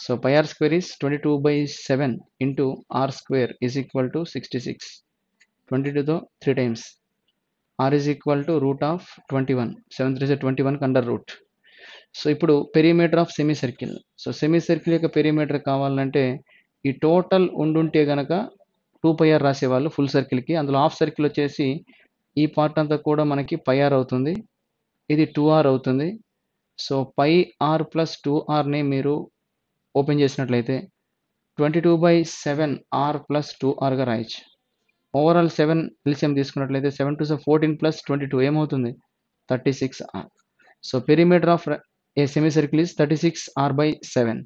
So pi R square is 22/7 into R square is equal to 66. 22తో 3 times. R is equal to root of 21. 7 3 21 under root. So ఇప్పుడు perimeter of semi circle. So semi circle యొక్క perimeter కావాలంటే ఈ total ఉండుంటే గనక 2πr రాసేవాళ్ళు full సర్కిల్కి. అందులో half circle వచ్చేసి ఈ పార్ట్ అంతా కూడా మనకి πr అవుతుంది, ఇది 2r అవుతుంది. సో పై ఆర్ ప్లస్ 2rని మీరు ఓపెన్ చేసినట్లయితే 22/7 ఆర్ ప్లస్ 2rగా రాయొచ్చు. ఓవరాల్ 7 ఎల్సిఎం తీసుకున్నట్లయితే 7 2 14 ప్లస్ 22 ఏమవుతుంది 36r. So perimeter of a semicircle is 36r/7.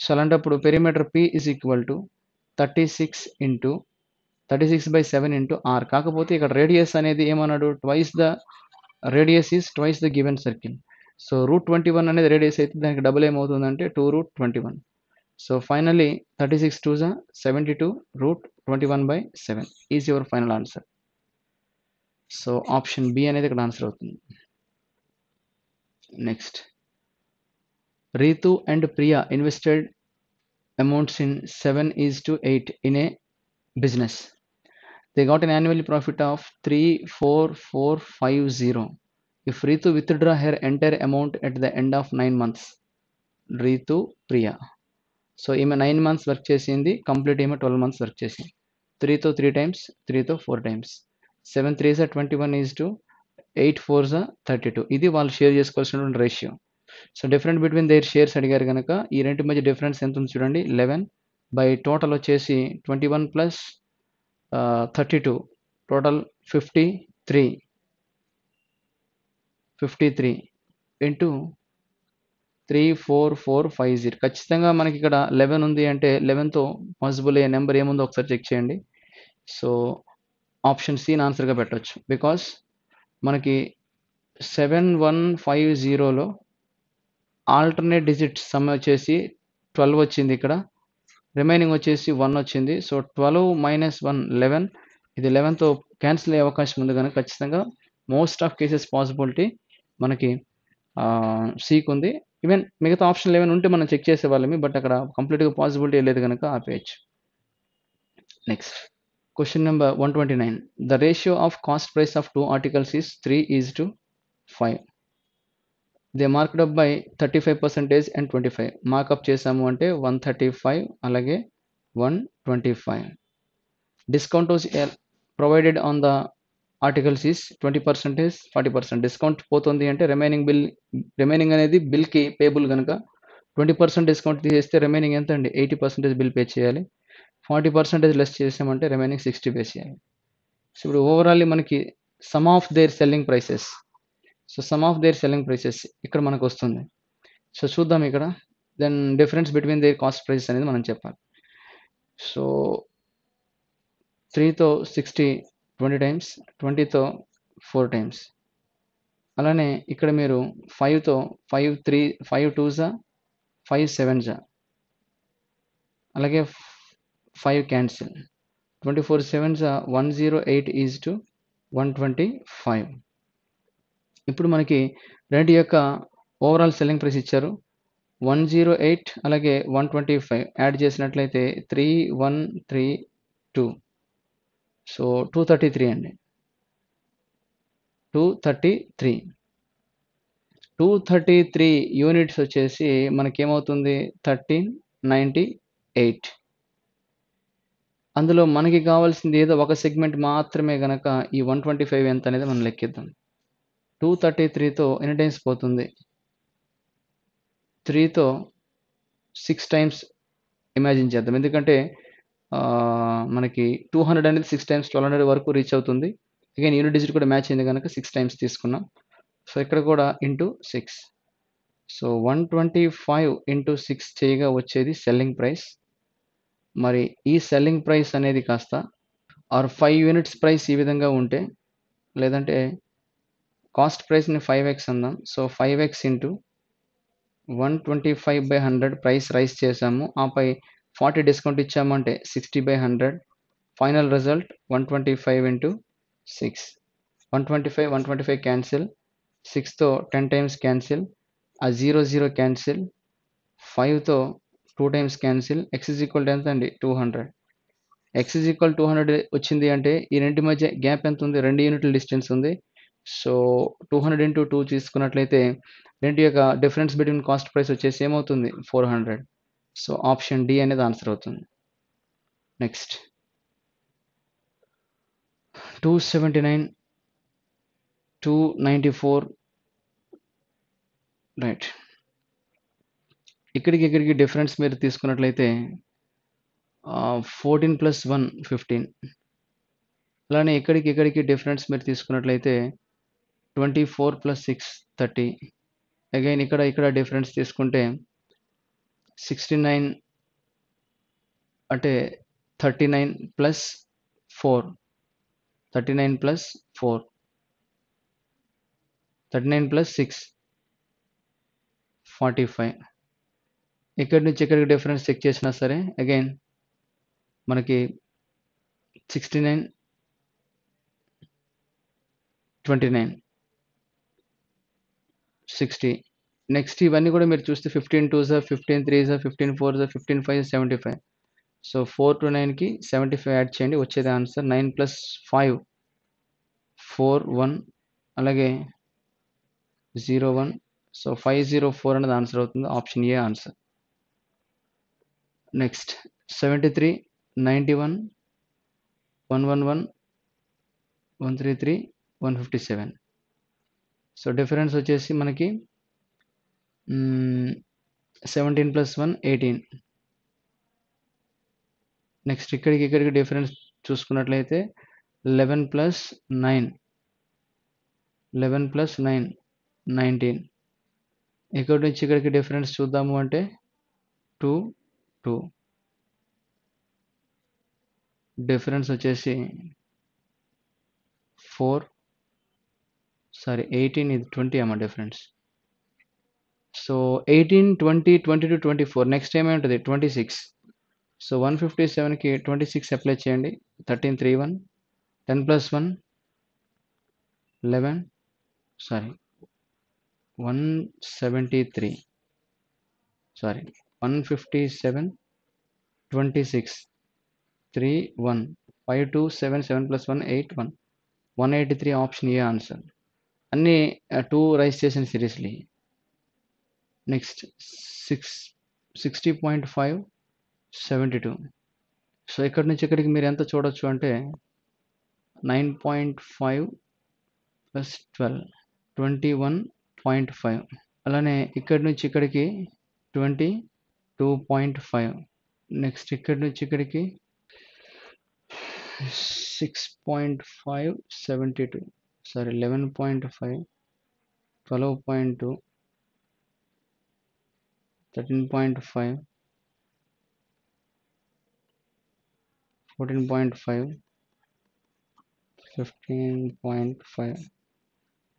So అలాంటప్పుడు perimeter P is equal to 36 into 36/7 into r. కాకపోతే ఇక్కడ రేడియస్ అనేది ఏమన్నాడు, radius is twice the given circle. So root 21 అనేది radius అయితే దానికి డబుల్ ఏమవుతుందంటే 2√21. So finally 36 2 72 √21/7 is your final answer. So option B అనేది ఇక్కడ ఆన్సర్ అవుతుంది. Next, Ritu and Priya invested amounts in 7:8 in a business. They got an annual profit of 34450. If Ritu withdraw her entire amount at the end of 9 months, Ritu, Priya. So ఈమె 9 months work చేసింది, complete ఈమె 12 months work చేసింది. 3తో 3 times, 3తో 4 times. 7 3 21 is to 8 4 32. ఇది వాళ్ళు share చేసుకోవాల్సినటువంటి ratio. So different between their shares అడిగారు కనుక ఈ రెంటి మధ్య డిఫరెన్స్ ఎంత ఉంది చూడండి, 11 బై టోటల్ వచ్చేసి 21 ప్లస్ 32 టోటల్ 53 ఇంటూ 34450. ఖచ్చితంగా మనకి ఇక్కడ 11 ఉంది అంటే 11తో పాసిబుల్ అయ్యే నెంబర్ ఏముందో ఒకసారి చెక్ చేయండి. సో ఆప్షన్ సిని ఆన్సర్గా పెట్టవచ్చు. బికాస్ మనకి 7150లో ఆల్టర్నేట్ డిజిట్స్ సమ్ వచ్చేసి 12 వచ్చింది, ఇక్కడ రిమైనింగ్ వచ్చేసి 1 వచ్చింది. So 12 minus 1 11. ఇది 11తో క్యాన్సిల్ అయ్యే అవకాశం ఉంది కనుక ఖచ్చితంగా మోస్ట్ ఆఫ్ కేసెస్ పాసిబిలిటీ మనకి సీక్ ఉంది. ఈవెన్ మిగతా ఆప్షన్ 11 ఉంటే మనం చెక్ చేసేవాళ్ళమి, బట్ అక్కడ కంప్లీట్గా పాసిబిలిటీ లేదు కనుక ఆపేయచ్చు. Next, question number 129. The ratio of cost price of 2 articles is 3:5. They marked up by 35% and 25. Markup చేసాము అంటే 135 అలాగే 125. Discount was provided on the articles is 20%, 40%. Discount పోతుంది అంటే రిమైనింగ్ అనేది బిల్కి పేబుల్ కనుక 20% డిస్కౌంట్ తీసేస్తే రిమైనింగ్ ఎంత అండి 80% బిల్ పే చేయాలి. 40% లెస్ చేసామంటే రిమైనింగ్ 60 పే చేయాలి. సో ఇప్పుడు ఓవరాల్లీ మనకి sum of their selling prices. So sum of their selling prices ఇక్కడ మనకు వస్తుంది. సో చూద్దాం ఇక్కడ. Then difference between their cost prices అనేది మనం చెప్పాలి. సో 3తో 60 20 టైమ్స్, 20తో 4 టైమ్స్. అలానే ఇక్కడ మీరు 5తో 5 2 5 7 అలాగే 5 క్యాన్సిల్. 24 7 108 is to 125. ఇప్పుడు మనకి రెండింటి యొక్క ఓవరాల్ సెల్లింగ్ ప్రైస్ ఇచ్చారు 108 అలాగే 125 యాడ్ చేసినట్లయితే 3132. సో 233 అండి, 233 యూనిట్స్ వచ్చేసి మనకేమవుతుంది 1398. అందులో మనకి కావాల్సింది ఏదో ఒక సెగ్మెంట్ మాత్రమే కనుక ఈ 125 ఎంత అనేది మనం లెక్కిద్దాం. 233తో ఎన్ని టైమ్స్ పోతుంది, 3తో 6 టైమ్స్ ఇమాజిన్ చేద్దాం. ఎందుకంటే మనకి 200 అనేది 6 టైమ్స్ 1200 వరకు రీచ్ అవుతుంది. అగైన్ యూనిట్ డిజిట్ కూడా మ్యాచ్ అయింది కనుక 6 టైమ్స్ తీసుకున్నాం. సో ఇక్కడ కూడా ఇంటూ 6. సో 125 ఇంటూ 6 చేయగా వచ్చేది సెల్లింగ్ ప్రైస్. మరి ఈ సెల్లింగ్ ప్రైస్ అనేది కాస్త 5 యూనిట్స్ ప్రైస్ ఈ విధంగా ఉంటే, లేదంటే కాస్ట్ ప్రైస్ని 5x అందాం. So 5x into 125/100 price rice చేసాము. ఆపై 40 డిస్కౌంట్ ఇచ్చాము అంటే 60/100. Final result 125 into 6. 125 క్యాన్సిల్, 6తో 10 టైమ్స్ క్యాన్సిల్, ఆ 0 క్యాన్సిల్, 5తో 2 times cancel. x is equal to ఎంత అండి? 200. x ఈజ్ ఈక్వల్ 200 వచ్చింది అంటే ఈ రెండింటి మధ్య గ్యాప్ ఎంత ఉంది? 2 యూనిట్ల డిస్టెన్స్ ఉంది. సో 200 ఇంటూ 2 తీసుకున్నట్లయితే రెండింటి యొక్క డిఫరెన్స్ బిట్వీన్ కాస్ట్ ప్రైస్ వచ్చేసి ఏమవుతుంది? 400. సో ఆప్షన్ డి అనేది ఆన్సర్ అవుతుంది. నెక్స్ట్ 279, 294. రైట్. ఇక్కడికి డిఫరెన్స్ మీరు తీసుకున్నట్లయితే 14 + 1 15. అలానే ఇక్కడికి డిఫరెన్స్ మీరు తీసుకున్నట్లయితే 24 + 6 30. అగైన్ ఇక్కడ డిఫరెన్స్ తీసుకుంటే 69 అంటే 39 + 4, 39 + 4, 39 + 6 45. ఇక్కడి నుంచి ఇక్కడికి డిఫరెన్స్ చెక్ చేసినా సరే అగైన్ మనకి 69, 29, 60. నెక్స్ట్ ఇవన్నీ కూడా మీరు చూస్తే 15 2s, 15 3s, 15 4s, 15 5s, 75. So 4 to 9కి 75 యాడ్ చేయండి, వచ్చేది ఆన్సర్ 9 + 5 4 1, అలాగే 0 1. సో 504 అనేది ఆన్సర్ అవుతుంది. Option A answer. Next 73, 91, 111, 133, 157. So difference వచ్చేసి మనకి 17 + 1 18. నెక్స్ట్ ఇక్కడికి డిఫరెన్స్ చూసుకున్నట్లయితే 11 + 9, 11 + 9 19. ఇక్కడి నుంచి ఇక్కడికి డిఫరెన్స్ చూద్దాము అంటే 2 2. డిఫరెన్స్ వచ్చేసి 18, ఇది 20 అమ్మ డిఫరెన్స్. సో 18, 20, 22, 24. నెక్స్ట్ ఏమై ఉంటుంది? 26. సో 157కి 26 అప్లై చేయండి. 13 3 1, 10 + 1 11, 173, 157, 26 3 1 5 2 7 7 + 1 8 1 183. Option A answer. అన్ని 2 రైస్ చేసిన సిరీస్లీ. నెక్స్ట్ 60.5 72. సో ఇక్కడ నుంచి ఇక్కడికి మీరు ఎంత చూడొచ్చు అంటే 9.5 + 12 21.5. అలానే ఇక్కడి నుంచి ఇక్కడికి 22.5. నెక్స్ట్ ఇక్కడి నుంచి ఇక్కడికి 6.5 72, 11.5 12.2 13.5 14.5 15.5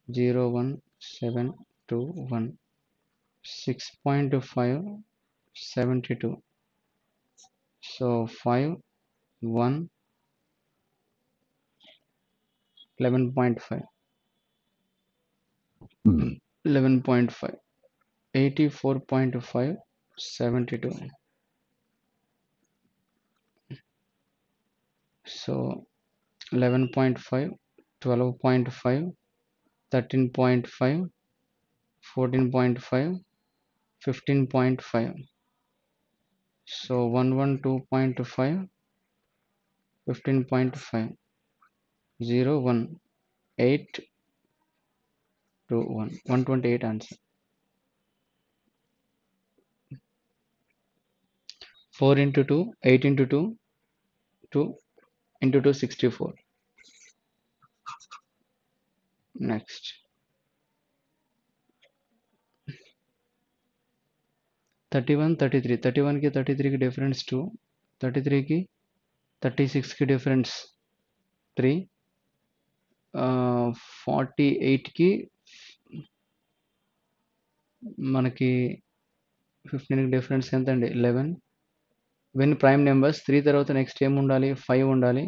0 1 7 2 1 6.5 72. So 5 1 11.5 11.5 84.5 72. So 11.5 12.5 13.5 14.5 15.5. So 112.5 15.5 0 1 8 2 1 128 answer. 4 into 2 8 into 2 2 into 2 64. Next 31 33. 31కి 33కి difference 2, 33కి 36కి difference 3, 48కి మనకి 15కి డిఫరెన్స్ ఎంత అండి? 11. ఇవన్నీ ప్రైమ్ నెంబర్స్. 3 తర్వాత నెక్స్ట్ ఏముండాలి? 5 ఉండాలి.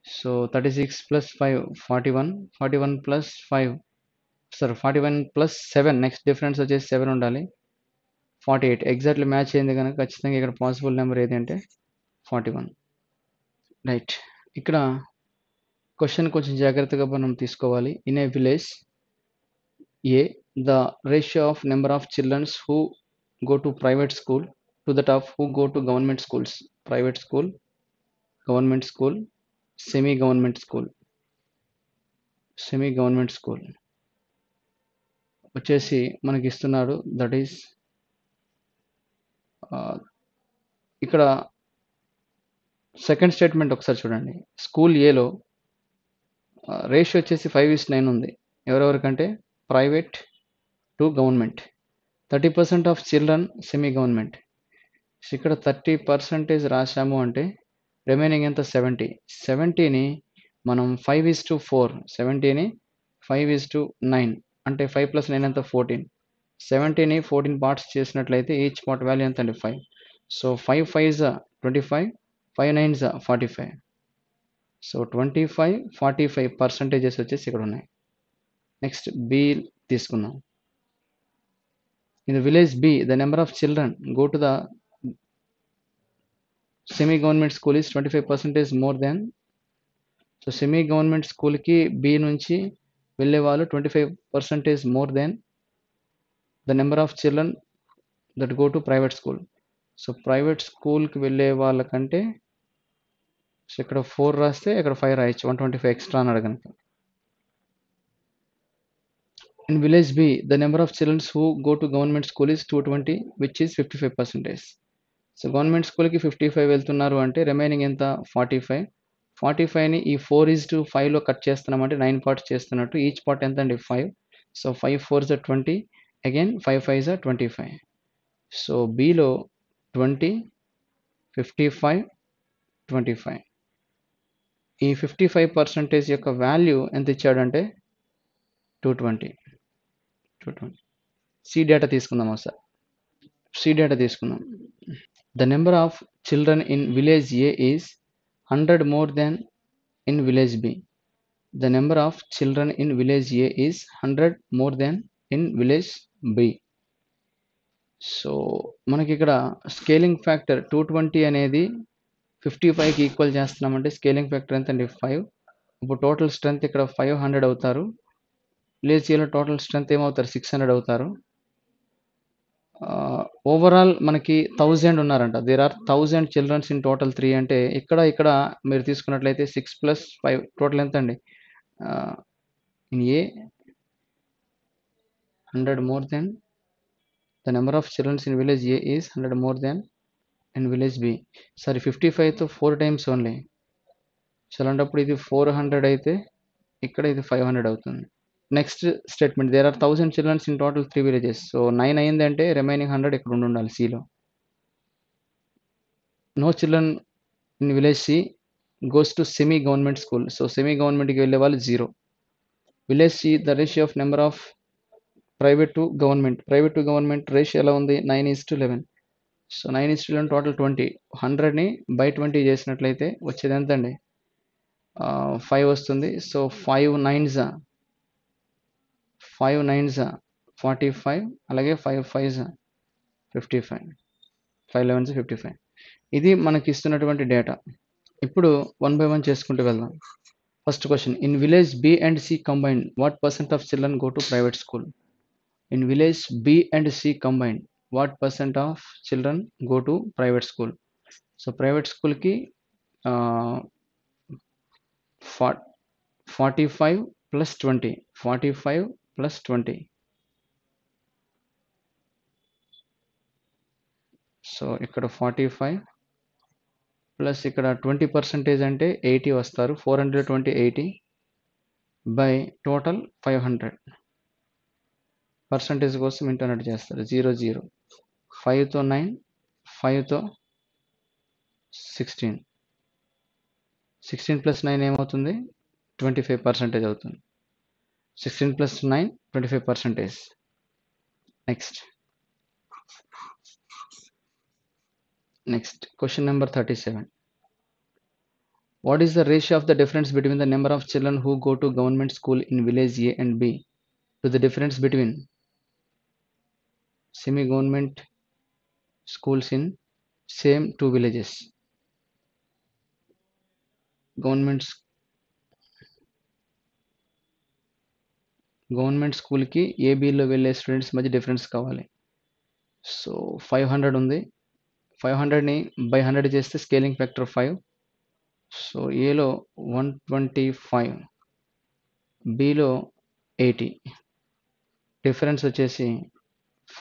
So 36 plus 5 41. 41 plus 5 41 plus 7 next difference వచ్చేసి 7 ఉండాలి. 48 ఎగ్జాక్ట్లీ మ్యాచ్ అయింది కనుక ఖచ్చితంగా ఇక్కడ పాసిబుల్ నెంబర్ ఏది అంటే 41. రైట్. ఇక్కడ క్వశ్చన్ కొంచెం జాగ్రత్తగా మనం తీసుకోవాలి. In a village A the ratio of number of childrens who go to private school to that of who go to government schools. Private school, government school, semi-government school. Semi-government school వచ్చేసి మనకి ఇస్తున్నాడు. That is ఇక్కడ second statement ఒకసారి చూడండి. School ఏలో ratio వచ్చేసి 5:9 ఉంది. ఎవరెవరికంటే private to government. 30% of children semi government. ఇక్కడ 30% రాశాము అంటే రిమైనింగ్ ఎంత? 70. 70ని మనం 5:4. 70ని 5:9 అంటే 5 + 9 ఎంత? 14. 70ని 14 పార్ట్స్ చేసినట్లయితే ఈచ్ పార్ట్ వాల్యూ ఎంత అండి? 5. So 5 5s 25, 5 9s 45. So 25, 45 percentages వచ్చేసి ఇక్కడ ఉన్నాయి. నెక్స్ట్ బి తీసుకుందాం. In the village B the number of children go to the semi government school is 25% more than. So semi government స్కూల్కి B నుంచి వెళ్ళే వాళ్ళు 25% more than the number of children that go to private school. So private స్కూల్కి వెళ్ళే వాళ్ళకంటే so ఇక్కడ 4 రాస్తే ఇక్కడ 5 రాయొచ్చు. 125 ఎక్స్ట్రా అన్నాడు కనుక. In village B the number of childrens who go to government school is 220 which is 55%. So government స్కూల్కి 55 వెళ్తున్నారు అంటే రిమైనింగ్ ఎంత? 45. 45ని ఈ 4:5లో కట్ చేస్తున్నామంటే 9 పార్ట్స్ చేస్తున్నట్టు. ఈచ్ పార్ట్ ఎంత అండి? 5. So 5 4s 20. Again 5 5s 25. So below 20, 55, 25. ఈ 55% యొక్క వాల్యూ ఎంత ఇచ్చాడంటే 220. సి డేటా తీసుకుందాం ఒకసారి. సి డేటా తీసుకుందాం. The number of children in village A is 100 more than in village B. The number of children in village A is 100 more than in village B. So మనకి ఇక్కడ scaling factor 220 అనేది 55కి equal చేస్తున్నామంటే scaling factor ఎంత అండి? 5. ఇప్పుడు total strength ఇక్కడ 500 అవుతారు. Village ఏలో టోటల్ స్ట్రెంత్ ఏమవుతారు? 600 అవుతారు. ఓవరాల్ మనకి 1000 ఉన్నారంట. There are 1000 childrens in total 3 అంటే ఇక్కడ మీరు తీసుకున్నట్లయితే 6 + 5 టోటల్ ఎంత అండి? In a 100 more than the number of children in village A is 100 more than in village B. Sorry 55తో 4 టైమ్స్ ఓన్లీ. సో అలాంటప్పుడు ఇది 400 అయితే ఇక్కడ ఇది 500 అవుతుంది. Next statement there are 1000 childrens in total 3 villages. So 9 అయిందంటే రిమైనింగ్ 100 ఇక్కడ ఉండాలి సిలో. No children in village C goes to semi government school. So semi గవర్నమెంట్కి వెళ్ళే వాళ్ళు 0. Village C the ratio of number of private to government ratio ఎలా ఉంది? 9:11. So 9:11 total 20. 100ని by 20 చేసినట్లయితే వచ్చేది ఎంత అండి? 5 వస్తుంది. సో 5 9s 45 అలాగే 5 5s 55. 5 11s 55. ఇది మనకి ఇస్తున్నటువంటి డేటా. ఇప్పుడు 1 by 1 చేసుకుంటూ వెళ్దాం. First question in village B and C combined what % of children go to private school? In village B and C combined, what % of children go to private school? So private school ki 45 plus 20. 45 plus 20. So ikkada 45 plus ikkada 20% అంటే 80 వస్తారు. 420 80 by total 500. Percentage కోసం internet చేస్తారు. 0 0. 5తో 9, 5తో 16. 16 + 9 ఏమవుతుంది? 25% అవుతుంది. 16 plus 9 25%. Next question number 37. What is the ratio of the difference between the number of children who go to government school in village A and B to the difference between semi government schools in same two villages? Government స్కూల్కి ఏబీలో వెళ్ళే students మధ్య difference కావాలి. So 500 ఉంది. 500ని by 100 చేస్తే scaling factor 5. So ఏలో 125, below 80. Difference వచ్చేసి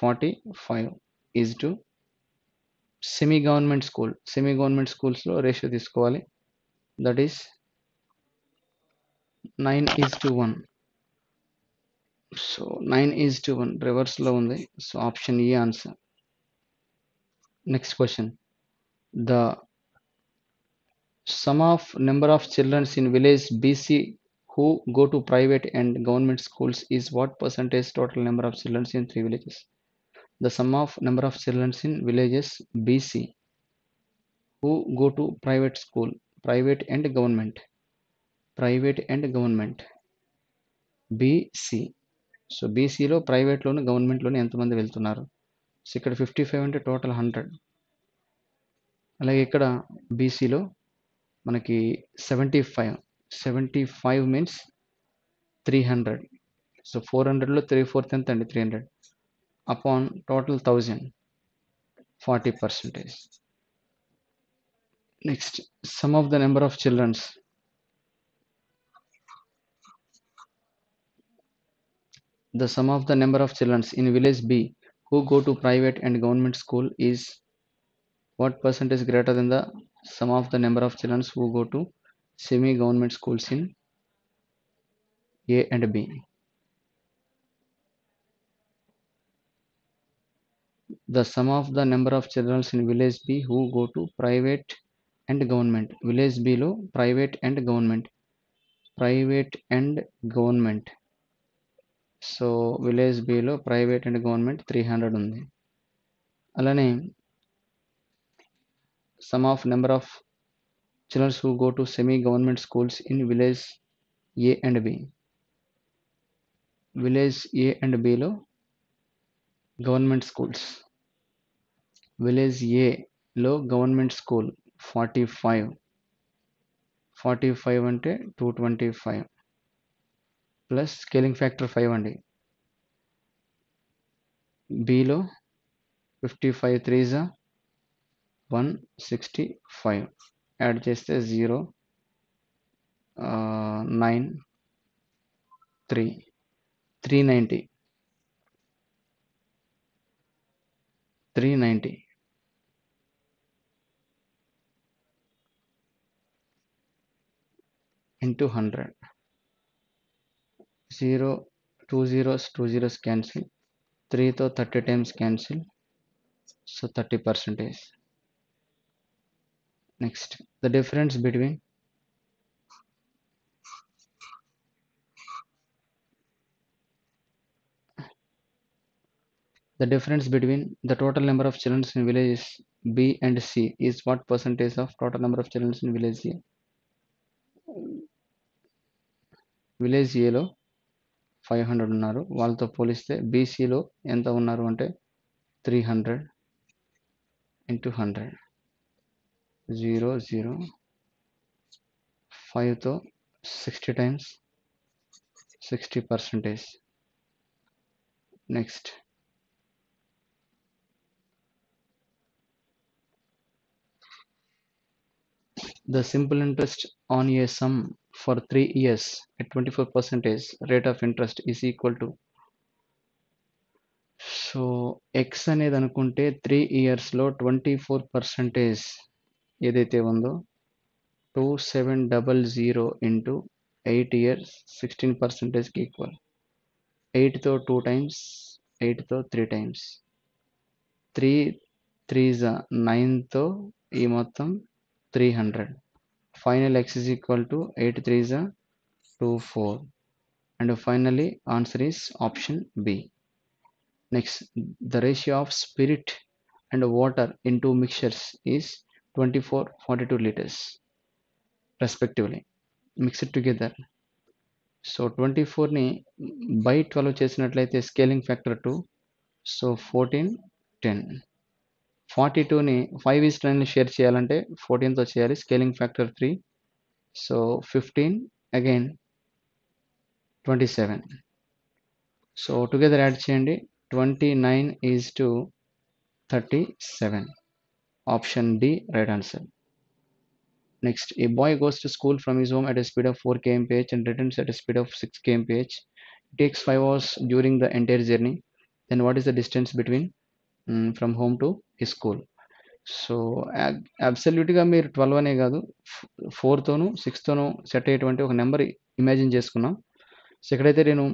45 is to semi government school. Semi government స్కూల్స్లో ratio తీసుకోవాలి. That is 9:1. సో 9:1 రివర్స్లో ఉంది. So option A answer. Next question. The sum of number of children in village BC who go to private and government schools is what percentage total number of children in 3 villages? The sum of number of children in villages BC who go to private school, private and government BC. So బీసీలో ప్రైవేట్లోను గవర్నమెంట్లోను ఎంతమంది వెళ్తున్నారు? So ఇక్కడ 55 అంటే total 100. అలాగే ఇక్కడ బీసీలో మనకి 75 means 300. So 400లో 3/4 ఎంత అండి? 300 upon total 1000, 40%. Next, sum of the number of childrens. The sum of the number of children in village B who go to private and government school is what percentage greater than the sum of the number of children who go to semi government schools in A and B? The sum of the number of children in village B who go to private and government. Village B lo private and government. So village బిలో private and government 300 ఉంది. అలానే sum of number of childrens who go to semi government schools in village A and B. Village A and బిలో government schools. Village ఏలో government school 45 అంటే 225 plus scaling factor 5 అండి. Below 55 3 165 add చేస్తే 0 9 3 390 into 100. 0 2 zeros cancel. 3తో 30 times cancel. So 30%. Next, the difference between the total number of children in villages B and C is what percentage of total number of children in village A? Village ఏలో 500 ఉన్నారు. వాళ్ళతో పోలిస్తే బీసీలో ఎంత ఉన్నారు అంటే 300 into 100. 0 0 5తో 60 times 60%. Next, the simple interest on a sum for 3 years at 24% rate of interest is equal to. So X అనేది అనుకుంటే 3 ఇయర్స్లో 24% ఏదైతే ఉందో 2700 into 8 years 16%కి ఈక్వల్. 8తో 2 times, 8తో 3 times, 3 3s 9తో ఈ మొత్తం 300. Final x is equal to 8 3s 2, 4. And finally, answer is option B. Next, the ratio of spirit and water in two mixtures is 24-42 liters respectively. Mix it together. So 24ని by 12 చేసినట్లయితే scaling factor 2. సో 14, 10. 42ని 5:9 share చేయాలంటే 14తో చేయాలి. Scaling factor 3. So 15, again 27. So together add చేయండి. 29:37. Option D right answer. Next, a boy goes to school from his home at a speed of 4 km/h and returns at a speed of 6 km/h. It takes 5 hours during the entire journey. Then what is the distance between from home to his school? So అబ్సల్యూట్గా మీరు 12 అనే కాదు, 4తోనూ 6తోనూ set అయ్యేటువంటి ఒక number imagine చేసుకున్నాం. So ఇక్కడైతే నేను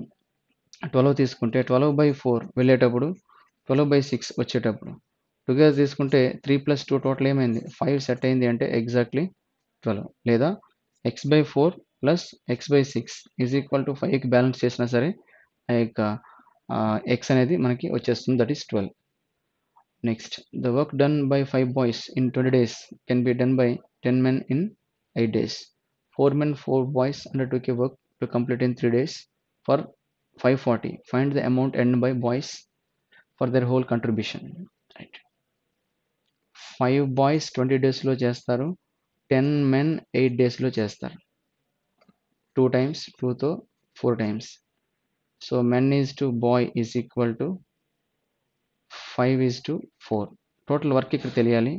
12 తీసుకుంటే 12/4 వెళ్ళేటప్పుడు 12/6 వచ్చేటప్పుడు టుగెదర్ తీసుకుంటే 3 + 2 టోటల్ ఏమైంది 5 సెట్ అయింది అంటే ఎగ్జాక్ట్లీ 12. లేదా x/4 + x/6 is equal to 5కి బ్యాలెన్స్ చేసినా సరే ఆ యొక్క x అనేది మనకి వచ్చేస్తుంది, that is 12. Next, the work done by 5 boys in 20 days can be done by 10 men in 8 days. 4 men, 4 boys undertook a work to complete in 3 days for 540. Find the amount earned by boys for their whole contribution. Right. 5 boys 20 daysలో చేస్తారు, 10 men 8 daysలో చేస్తారు. 2 times 2తో 4 times. So men is to boy is equal to 5:4. Total work ఇక్కడ తెలియాలి.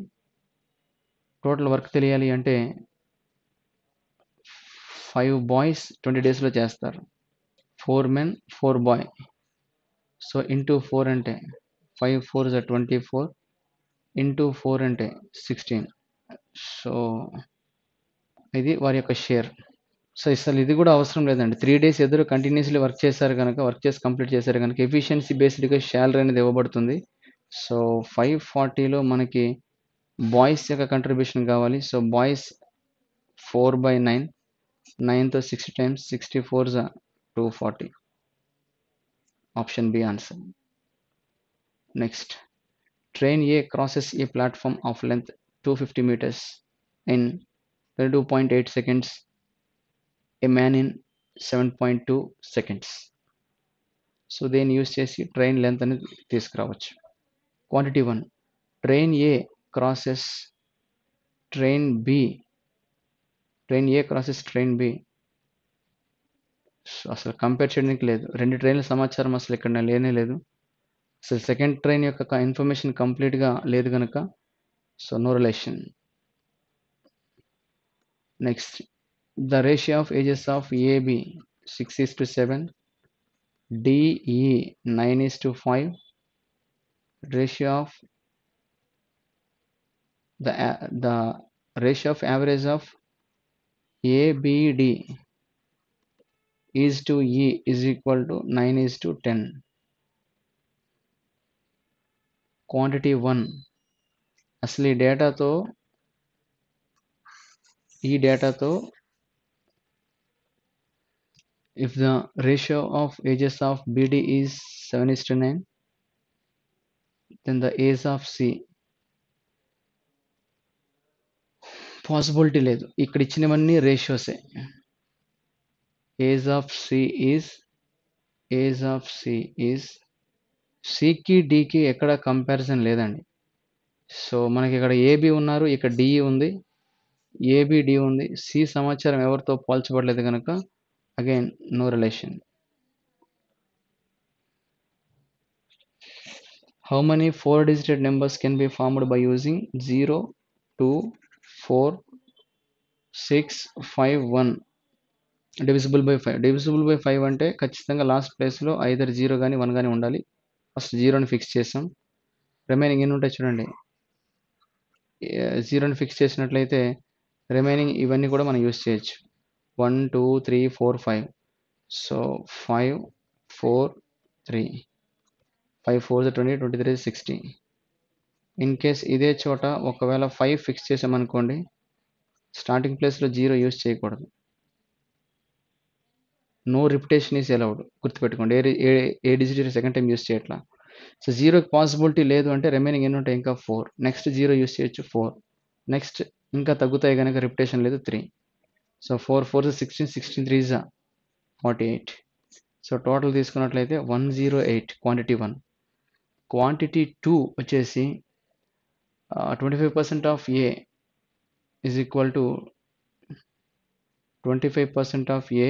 Total work తెలియాలి అంటే 5 boys 20 డేస్లో చేస్తారు, 4 men 4 bye. So into 4 అంటే 5 4s 24, ఇంటూ 4 అంటే 16. సో ఇది వారి యొక్క షేర్. సో అసలు ఇది కూడా అవసరం లేదండి. 3 days ఎదురు కంటిన్యూస్లీ వర్క్ చేశారు కనుక, వర్క్ చేసి కంప్లీట్ చేశారు కనుక ఎఫిషియన్సీ బేస్డ్గా శాలరీ అనేది ఇవ్వబడుతుంది. సో 540లో మనకి బాయ్స్ యొక్క కంట్రిబ్యూషన్ కావాలి. సో బాయ్స్ 4/9, 9తో 60 times, 64s 240. Option B answer. Next, train A crosses a platform of length 250 meters in 22.8 seconds, a man in 7.2 seconds. So దేన్ని యూస్ చేసి ట్రైన్ లెంత్ అనేది తీసుకురావచ్చు. Quantity 1, train A crosses train B. Train A crosses train B. అసలు compare చేయడానికి లేదు, 2 ట్రైన్ల సమాచారం అసలు ఇక్కడ లేనే లేదు. అసలు సెకండ్ ట్రైన్ యొక్క ఇన్ఫర్మేషన్ కంప్లీట్గా లేదు కనుక so no relation. Next, the ratio of ages of AB 6:7, DE 9:5. Ratio of the ratio of average of ABD is to E is equal to 9:10. Quantity 1, అసలు ఈ డేటాతో if the ratio of ages of BD is 7:9, then the age of C possibility లేదు. ఇక్కడ ఇచ్చినవన్నీ రేషియోసే. Age of C is సికి డికి ఎక్కడ comparison లేదండి. So మనకి ఇక్కడ ఏబి ఉన్నారు, ఇక్కడ డిఈ ఉంది, ఏబిడి ఉంది. సి సమాచారం ఎవరితో పోల్చబడలేదు కనుక again no relation. How many 4-digit numbers can be formed by using 0, 2, 4, 6, 5, 1 divisible by 5? divisible by 5 అంటే ఖచ్చితంగా లాస్ట్ ప్లేస్లో ఐదర్ 0 కానీ 1 కానీ ఉండాలి. ఫస్ట్ 0ని ఫిక్స్ చేసాం, రిమైనింగ్ ఎన్ని ఉంటాయి చూడండి. 0ని ఫిక్స్ చేసినట్లయితే రిమైనింగ్ ఇవన్నీ కూడా మనం యూస్ చేయొచ్చు. 1, 2, 3, 4, 5. So 5, 4, 3, 5 4s 20, 23 60. ఇన్ కేస్ ఇదే చోట ఒకవేళ 5 ఫిక్స్ చేసామనుకోండి, స్టార్టింగ్ ప్లేస్లో 0 యూస్ చేయకూడదు. No repetition is allowed. గుర్తుపెట్టుకోండి. ఏ డిజిట్ సెకండ్ టైం యూజ్ చేయట్లా. సో జీరోకి పాసిబిలిటీ లేదు అంటే రిమైనింగ్ ఎన్ని ఉంటాయి? ఇంకా 4. నెక్స్ట్ జీరో యూజ్ చేయొచ్చు 4. నెక్స్ట్ ఇంకా తగ్గుతాయి కనుక రిపిటేషన్ లేదు 3. సో 4 4 16, 16 3 48. సో టోటల్ తీసుకున్నట్లయితే 108 క్వాంటిటీ 1. క్వాంటిటీ 2 వచ్చేసి 25% of A is equal to 25% of A,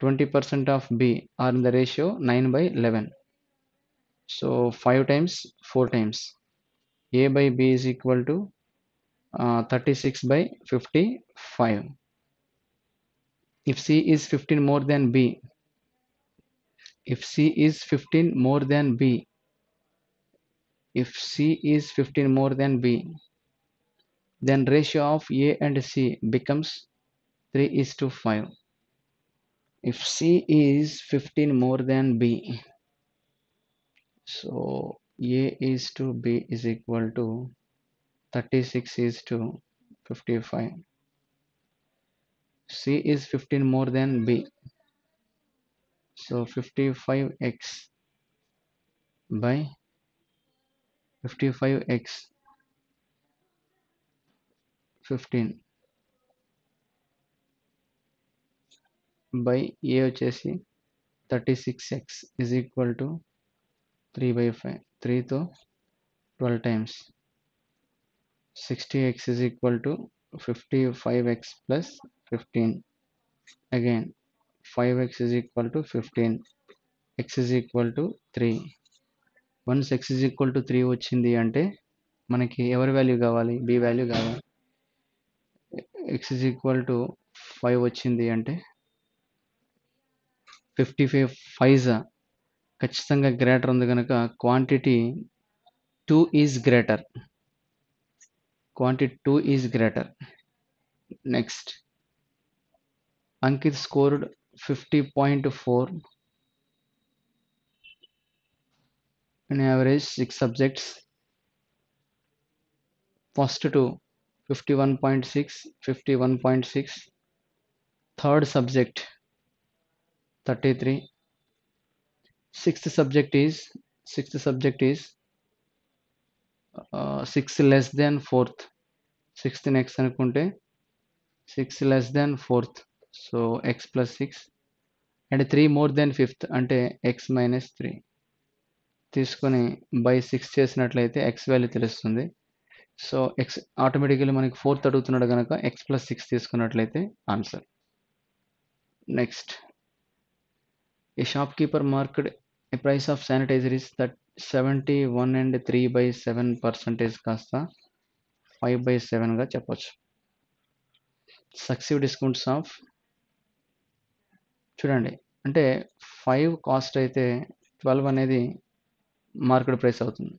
20% of B are in the ratio 9/11. So 5 times 4 times A by B is equal to 36/55. If C is 15 more than B, if C is 15 more than B, if C is 15 more than B, then ratio of A and C becomes 3:5. If C is 15 more than B, so A is to B is equal to 36:55. C is 15 more than B. So 55x by 55x 15 by A వచ్చేసి 36x is equal to 3/5. 3 తో 12 times. 60x is equal to 55x plus 15. Again 5x is equal to 15. X is equal to 3. Once x is equal to 3 వచ్చింది అంటే మనకి ఎవరి value కావాలి? B value కావాలి. x is equal to 5 వచ్చింది అంటే 55 5 ఖచ్చితంగా గ్రేటర్ ఉంది కనుక quantity 2 is greater. Quantity 2 is greater. Next Ankit scored 50.4 in average 6 subjects. First to 51.6, 51.6. Third subject 33. Sixth subject is 6 less than fourth. Sixth next అనుకుంటే 6 less than fourth. So x plus 6 and 3 more than fifth అంటే x minus 3 తీసుకొని by 6 చేసినట్లయితే x value తెలుస్తుంది. So X automatically మనకి 4th అడుగుతున్నాడు కనుక x plus 6 తీసుకున్నట్లయితే answer. Next a shopkeeper marked a price of sanitizer is 71 and 3/7% కాస్త 5/7గా చెప్పొచ్చు. సక్సెసివ్ డిస్కౌంట్స్ ఆఫ్ చూడండి అంటే 5 కాస్ట్ అయితే 12 అనేది మార్కెట్ ప్రైస్ అవుతుంది.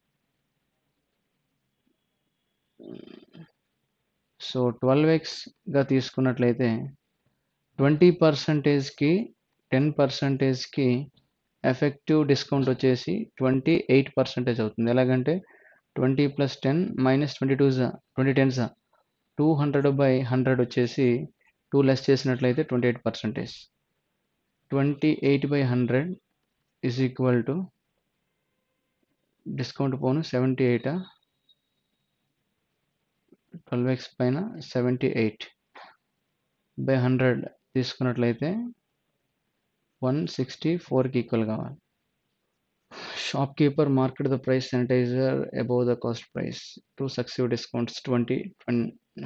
సో 12xగా తీసుకున్నట్లయితే 20%కి 10%కి ఎఫెక్టివ్ డిస్కౌంట్ వచ్చేసి 28% అవుతుంది. ఎలాగంటే 20 + 10 - 22 20 10 200/100 వచ్చేసి 2 లెస్ చేసినట్లయితే 28%. 28/100 ఈజ్ ఈక్వల్ టు డిస్కౌంట్ పోను 78. 12x పైన 78/100 తీసుకున్నట్లయితే 164కి ఈక్వల్ కావాలి. Shopkeeper marked the price sanitizer above the cost price. 2 successive discounts 20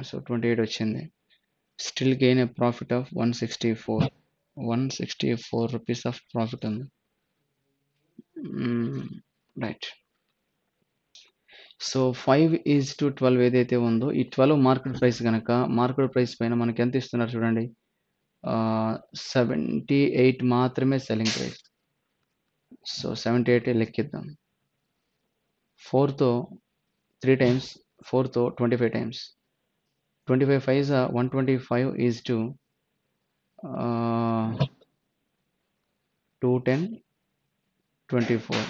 so 28 వచ్చింది. Still gain a profit of 164 rupees of profit ఉంది. రైట్. సో 5:12 ఏదైతే ఉందో ఈ 12 మార్కెట్ ప్రైస్ కనుక మార్కెట్ ప్రైస్ పైన మనకి ఎంత ఇస్తున్నారు చూడండి. 78 మాత్రమే సెల్లింగ్ ప్రైస్. సో 78 లెక్కిద్దాం. 4తో 3 times, 4తో 25 times. 25 5s 125 is to 210 24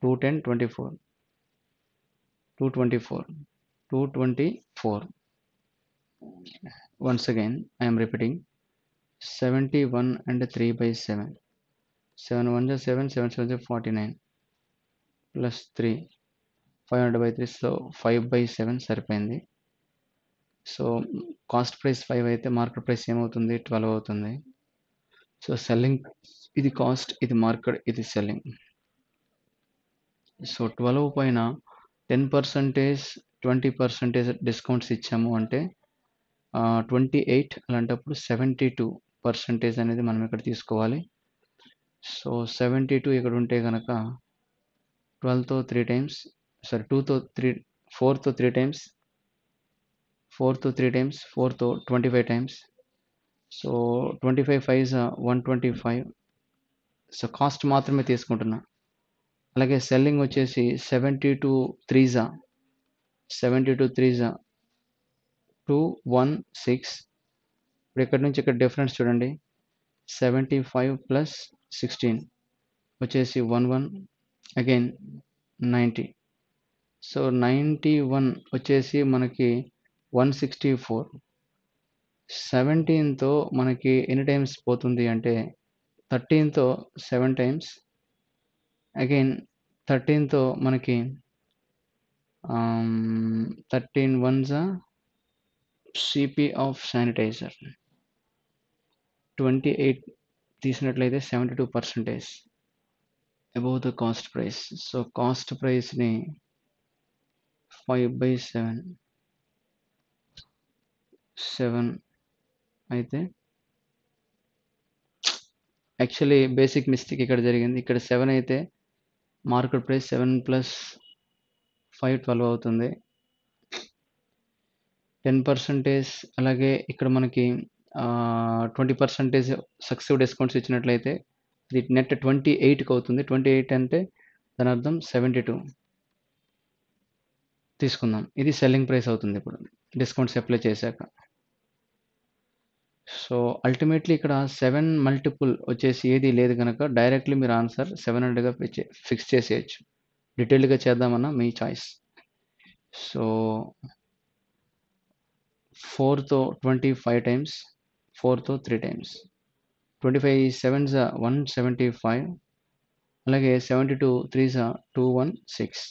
210 24 224 224. Once again I am repeating 71 and 3 by 7. 7 1 is 7, 7 7 is 49 plus 3. 500 by 3, so 5 by 7 సరిపోయింది. సో కాస్ట్ ప్రైస్ 5 అయితే మార్కెట్ ప్రైస్ ఏమవుతుంది 12 అవుతుంది. సో సెల్లింగ్ ఇది కాస్ట్, ఇది మార్కెట్, ఇది సెల్లింగ్. సో 12 పైన 10%, 20% discounts ఇచ్చాము అంటే 28, అలాంటప్పుడు 72% అనేది మనం ఇక్కడ తీసుకోవాలి. సో 72 ఇక్కడ ఉంటే కనుక 12తో 3 టైమ్స్, సారీ 2తో 3, 4తో 3 టైమ్స్, 4తో 3 టైమ్స్, 4తో 25 టైమ్స్. సో 25 5 125. సో కాస్ట్ మాత్రమే తీసుకుంటున్నా. అలాగే సెల్లింగ్ వచ్చేసి 72 3 72 3 216. ఇప్పుడు ఇక్కడ నుంచి ఇక్కడ డిఫరెన్స్ చూడండి. 75 ప్లస్ 16 వచ్చేసి 11, అగైన్ 90. సో 91 వచ్చేసి మనకి 164. 17తో మనకి ఎన్ని టైమ్స్ పోతుంది అంటే 13తో 7 టైమ్స్, అగైన్ 13తో మనకి 13 1s సిపి ఆఫ్ శానిటైజర్ 28 తీసినట్లయితే 72% above the cost price. So cost ప్రైస్ని 5 by 7 అయితే యాక్చువల్లీ బేసిక్ మిస్టేక్ ఇక్కడ జరిగింది. ఇక్కడ 7 అయితే మార్కెట్ ప్రైస్ 7 plus 5 12 అవుతుంది. 10%, అలాగే ఇక్కడ మనకి 20% సక్సెసివ్ డిస్కౌంట్స్ ఇచ్చినట్లయితే ఇది నెట్ 28కి అవుతుంది. 28 అంటే దాని అర్థం 72 తీసుకుందాం. ఇది సెల్లింగ్ ప్రైస్ అవుతుంది ఇప్పుడు డిస్కౌంట్స్ అప్లై చేశాక. సో అల్టిమేట్లీ ఇక్కడ 7 మల్టిపుల్ వచ్చేసి ఏది లేదు కనుక డైరెక్ట్లీ మీరు ఆన్సర్ 700గా ఫిక్స్ చేసేయచ్చు. డీటెయిల్డ్గా చేద్దామన్నా మీ చాయిస్. సో 4తో 25 టైమ్స్, 4తో 3 టైమ్స్, 25 7s 175, అలాగే 72 3s 216.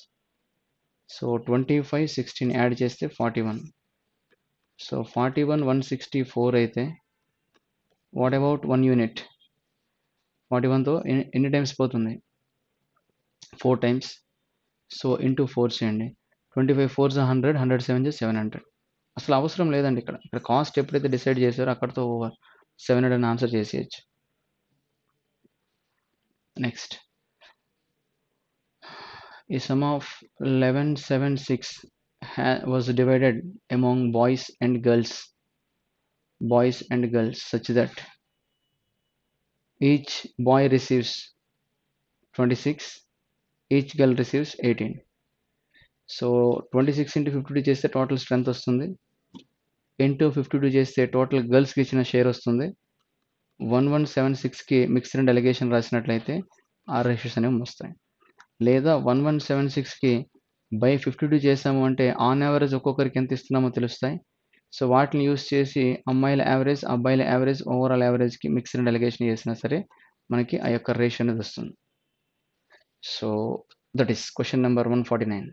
సో 25 16 యాడ్ చేస్తే 41. సో 41 164 అయితే వాట్ అబౌట్ 1 యూనిట్? 41తో ఎన్ని టైమ్స్ పోతుంది? 4 టైమ్స్. సో ఇంటూ 4 చేయండి. 25 4s 100, 100 7s 700. అసలు అవసరం లేదండి ఇక్కడ కాస్ట్ ఎప్పుడైతే డిసైడ్ చేశారో అక్కడతో ఓవర్. 700 అని ఆన్సర్ చేసేయచ్చు. Next, a sum of 1176 was divided among boys and girls such that each boy receives 26, each girl receives 18. So 26 into 52 చేస్తే టోటల్ స్ట్రెంత్ వస్తుంది, ఇంటూ 52 చేస్తే టోటల్ గర్ల్స్కి ఇచ్చిన షేర్ వస్తుంది. 1176కి మిక్స్డ్ అండ్ డెలిగేషన్ రాసినట్లయితే ఆ రేషియోస్ అనేవి వస్తాయి. లేదా 1176కి బై 52 చేసాము అంటే ఆన్ యావరేజ్ ఒక్కొక్కరికి ఎంత ఇస్తున్నామో తెలుస్తాయి. సో వాటిని యూస్ చేసి అమ్మాయిల యావరేజ్, అబ్బాయిల యావరేజ్, ఓవరాల్ యావరేజ్కి మిక్స్డ్ అండ్ డెలిగేషన్ చేసినా సరే మనకి ఆ యొక్క రేషియో అనేది వస్తుంది. So that is question number 149.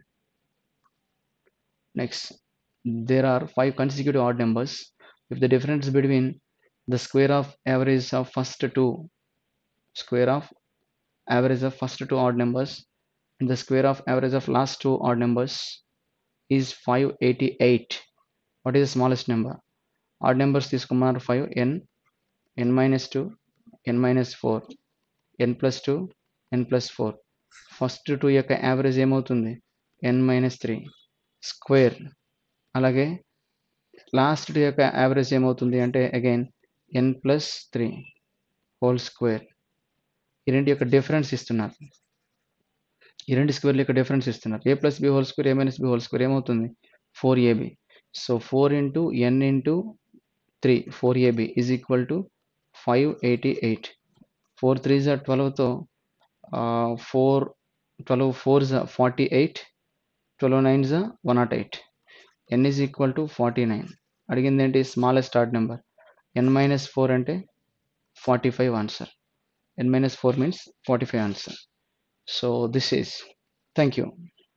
Next, there are 5 consecutive odd numbers. If the difference between the square of average of first two odd numbers and the square of average of last two odd numbers is 588, what is the smallest number? Odd numbers తీసుకున్నారు 5, n minus 2, n minus 4, n plus 2, n plus 4. First 2 యొక్క average ఏమవుతుంది? n minus 3 square. అలాగే last 2 యొక్క average ఏమవుతుంది అంటే again n plus 3 whole square. ఈ రెండు యొక్క డిఫరెన్స్ ఇస్తున్నారు, ఈ రెండు స్క్వేర్ల యొక్క డిఫరెన్స్ ఇస్తున్నారు. a plus b whole square, a minus b whole square ఏమవుతుంది? 4ab. So 4 into n into 3 4ab is equal to 588. 4 3s are 12తో 12 4s 48, 12 9s 108. n is equal to 49. అడిగింది ఏంటి? Smallest odd number. n minus 4 అంటే 45 answer. N minus 4 means 45 answer. So this is, thank you.